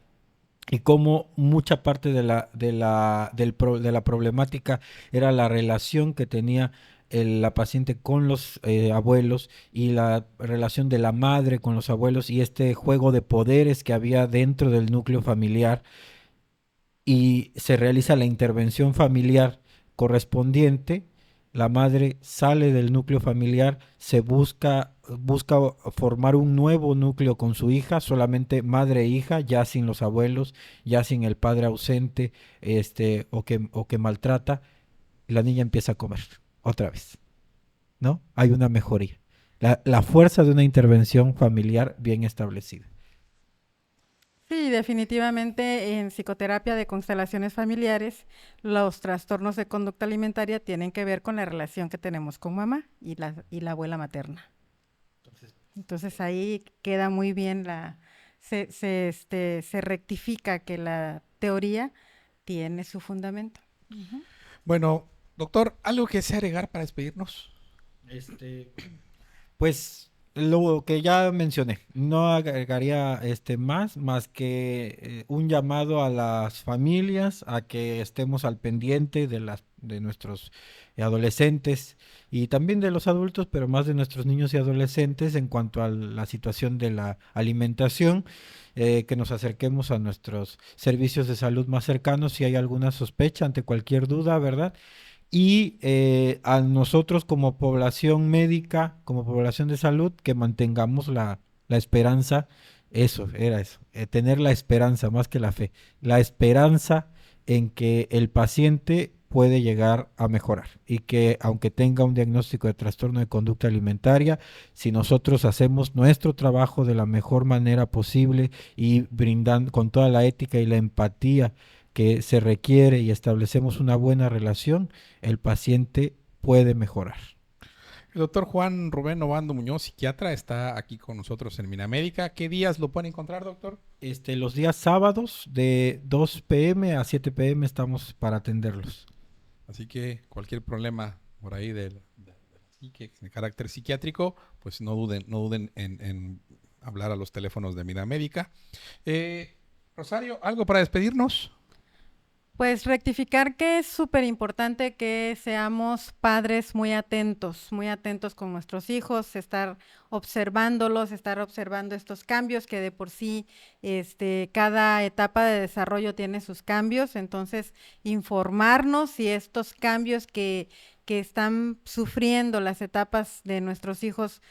C: y cómo mucha parte de la problemática era la relación que tenía la paciente con los abuelos y la relación de la madre con los abuelos y este juego de poderes que había dentro del núcleo familiar y se realiza la intervención familiar correspondiente. La madre sale del núcleo familiar, busca formar un nuevo núcleo con su hija, solamente madre e hija, ya sin los abuelos, ya sin el padre ausente, o que maltrata, y la niña empieza a comer otra vez, ¿no? Hay una mejoría. La fuerza de una intervención familiar bien establecida.
D: Sí, definitivamente en psicoterapia de constelaciones familiares, los trastornos de conducta alimentaria tienen que ver con la relación que tenemos con mamá y la abuela materna. Entonces ahí queda muy bien se rectifica que la teoría tiene su fundamento. Ujú.
B: Bueno, doctor, ¿algo que desea agregar para despedirnos?
C: Pues lo que ya mencioné, no agregaría más que un llamado a las familias a que estemos al pendiente de nuestros adolescentes y también de los adultos, pero más de nuestros niños y adolescentes en cuanto a la situación de la alimentación, que nos acerquemos a nuestros servicios de salud más cercanos si hay alguna sospecha ante cualquier duda, ¿verdad? Y a nosotros como población médica, como población de salud, que mantengamos la esperanza, eso, era eso, tener la esperanza más que la fe, la esperanza en que el paciente puede llegar a mejorar y que aunque tenga un diagnóstico de trastorno de conducta alimentaria, si nosotros hacemos nuestro trabajo de la mejor manera posible y brindando con toda la ética y la empatía que se requiere y establecemos una buena relación, el paciente puede mejorar.
B: El doctor Juan Rubén Obando Muñoz, psiquiatra, está aquí con nosotros en Minamédica. ¿Qué días lo pueden encontrar, doctor?
C: Los días sábados de 2 p.m. a 7 p.m. estamos para atenderlos.
B: Así que cualquier problema por ahí de carácter psiquiátrico, pues no duden en hablar a los teléfonos de Minamédica. Rosario, ¿algo para despedirnos?
D: Pues rectificar que es súper importante que seamos padres muy atentos con nuestros hijos, estar observándolos, estar observando estos cambios que de por sí, cada etapa de desarrollo tiene sus cambios, entonces informarnos si estos cambios que que están sufriendo las etapas de nuestros hijos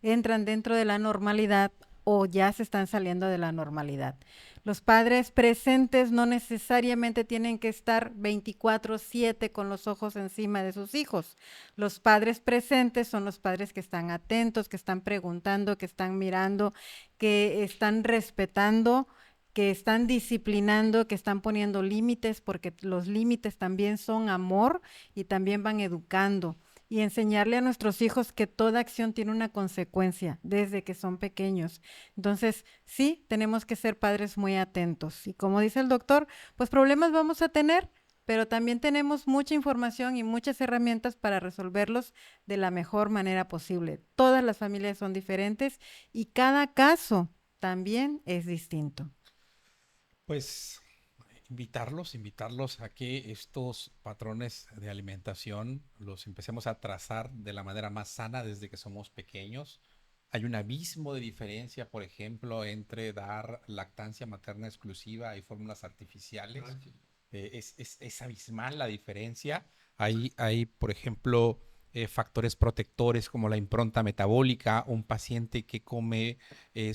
D: entran dentro de la normalidad o ya se están saliendo de la normalidad. Los padres presentes no necesariamente tienen que estar 24/7 con los ojos encima de sus hijos. Los padres presentes son los padres que están atentos, que están preguntando, que están mirando, que están respetando, que están disciplinando, que están poniendo límites, porque los límites también son amor y también van educando. Y enseñarle a nuestros hijos que toda acción tiene una consecuencia desde que son pequeños. Entonces, sí, tenemos que ser padres muy atentos. Y como dice el doctor, pues problemas vamos a tener, pero también tenemos mucha información y muchas herramientas para resolverlos de la mejor manera posible. Todas las familias son diferentes y cada caso también es distinto.
B: Pues invitarlos a que estos patrones de alimentación los empecemos a trazar de la manera más sana desde que somos pequeños. Hay un abismo de diferencia, por ejemplo, entre dar lactancia materna exclusiva y fórmulas artificiales. Es abismal la diferencia. Hay, por ejemplo, factores protectores como la impronta metabólica, un paciente que come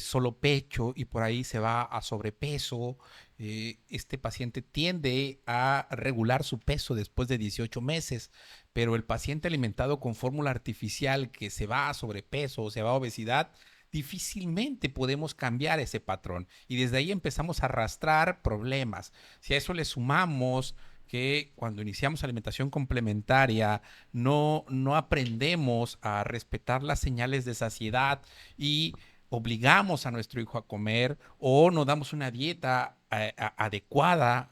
B: solo pecho y por ahí se va a sobrepeso. Este paciente tiende a regular su peso después de 18 meses, pero el paciente alimentado con fórmula artificial que se va a sobrepeso o se va a obesidad, difícilmente podemos cambiar ese patrón y desde ahí empezamos a arrastrar problemas. Si a eso le sumamos que cuando iniciamos alimentación complementaria no aprendemos a respetar las señales de saciedad y obligamos a nuestro hijo a comer o no damos una dieta adecuada,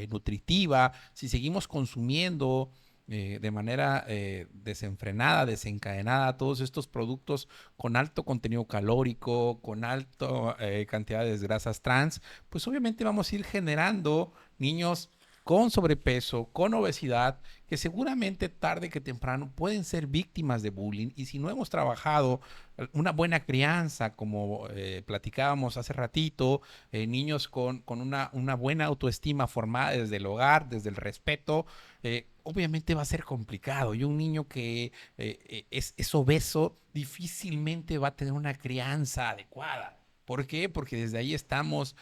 B: nutritiva, si seguimos consumiendo de manera desenfrenada, desencadenada, todos estos productos con alto contenido calórico, con alta cantidad de grasas trans, pues obviamente vamos a ir generando niños con sobrepeso, con obesidad, que seguramente tarde que temprano pueden ser víctimas de bullying. Y si no hemos trabajado una buena crianza, como platicábamos hace ratito, niños con una buena autoestima formada desde el hogar, desde el respeto, obviamente va a ser complicado. Y un niño que es obeso difícilmente va a tener una crianza adecuada. ¿Por qué? Porque desde ahí estamos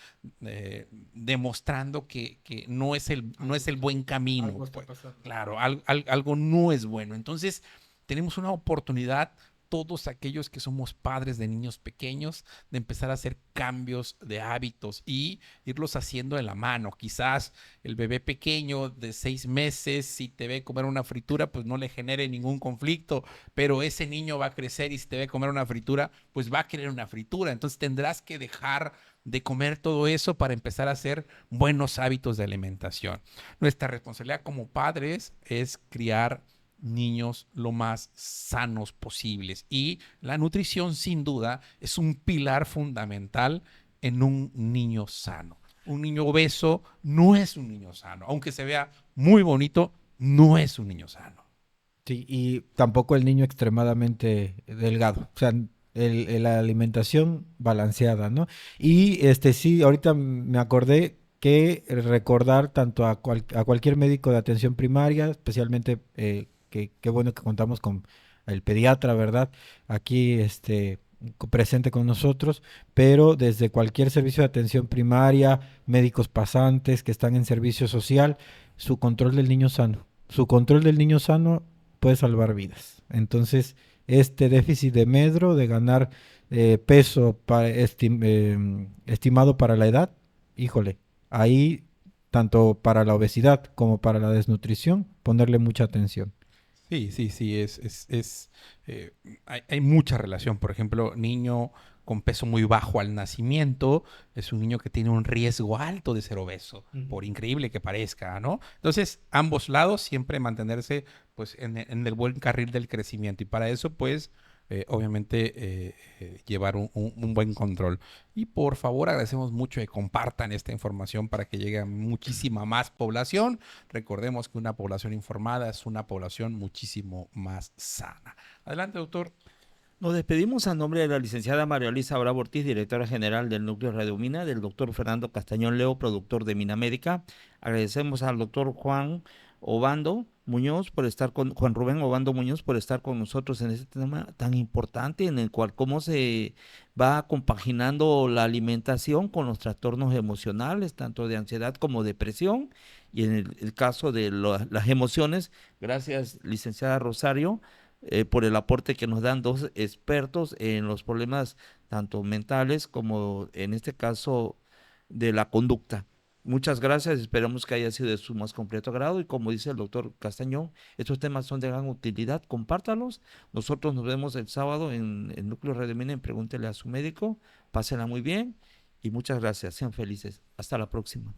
B: demostrando que no es el buen camino.
C: Algo está
B: Pues.
C: pasando.
B: Claro, algo no es bueno. Entonces, tenemos una oportunidad, todos aquellos que somos padres de niños pequeños, de empezar a hacer cambios de hábitos y irlos haciendo de la mano. Quizás el bebé pequeño de 6 meses, si te ve comer una fritura, pues no le genere ningún conflicto, pero ese niño va a crecer y si te ve comer una fritura, pues va a querer una fritura. Entonces tendrás que dejar de comer todo eso para empezar a hacer buenos hábitos de alimentación. Nuestra responsabilidad como padres es criar niños lo más sanos posibles y la nutrición sin duda es un pilar fundamental en un niño sano. Un niño obeso no es un niño sano, aunque se vea muy bonito, no es un niño sano.
C: Sí, y tampoco el niño extremadamente delgado. O sea, la alimentación balanceada, ¿no? Y sí, ahorita me acordé que recordar tanto a cualquier médico de atención primaria, especialmente qué bueno que contamos con el pediatra, ¿verdad? Aquí presente con nosotros, pero desde cualquier servicio de atención primaria, médicos pasantes que están en servicio social, su control del niño sano. Su control del niño sano puede salvar vidas. Entonces, este déficit de medro, de ganar peso estimado para la edad, híjole, ahí, tanto para la obesidad como para la desnutrición, ponerle mucha atención.
B: Sí, hay mucha relación. Por ejemplo, niño con peso muy bajo al nacimiento es un niño que tiene un riesgo alto de ser obeso, por increíble que parezca, ¿no? Entonces, ambos lados siempre mantenerse pues en el buen carril del crecimiento y para eso pues obviamente llevar un buen control. Y por favor agradecemos mucho que compartan esta información para que llegue a muchísima más población. Recordemos que una población informada es una población muchísimo más sana. Adelante, doctor.
A: Nos despedimos a nombre de la licenciada María Elisa Bravo Ortiz, directora general del Núcleo Radio Mina, del doctor Fernando Castañón Leo, productor de Mina Médica. Agradecemos al doctor Juan Obando Muñoz por estar con Juan Rubén Obando Muñoz por estar con nosotros en este tema tan importante en el cual cómo se va compaginando la alimentación con los trastornos emocionales, tanto de ansiedad como depresión, y en el caso de las emociones, gracias licenciada Rosario por el aporte que nos dan dos expertos en los problemas tanto mentales como en este caso de la conducta. Muchas gracias, esperamos que haya sido de su más completo agrado y como dice el doctor Castañón, estos temas son de gran utilidad, compártalos. Nosotros nos vemos el sábado en el Núcleo Redimina en Pregúntele a su médico. Pásenla muy bien y muchas gracias, sean felices. Hasta la próxima.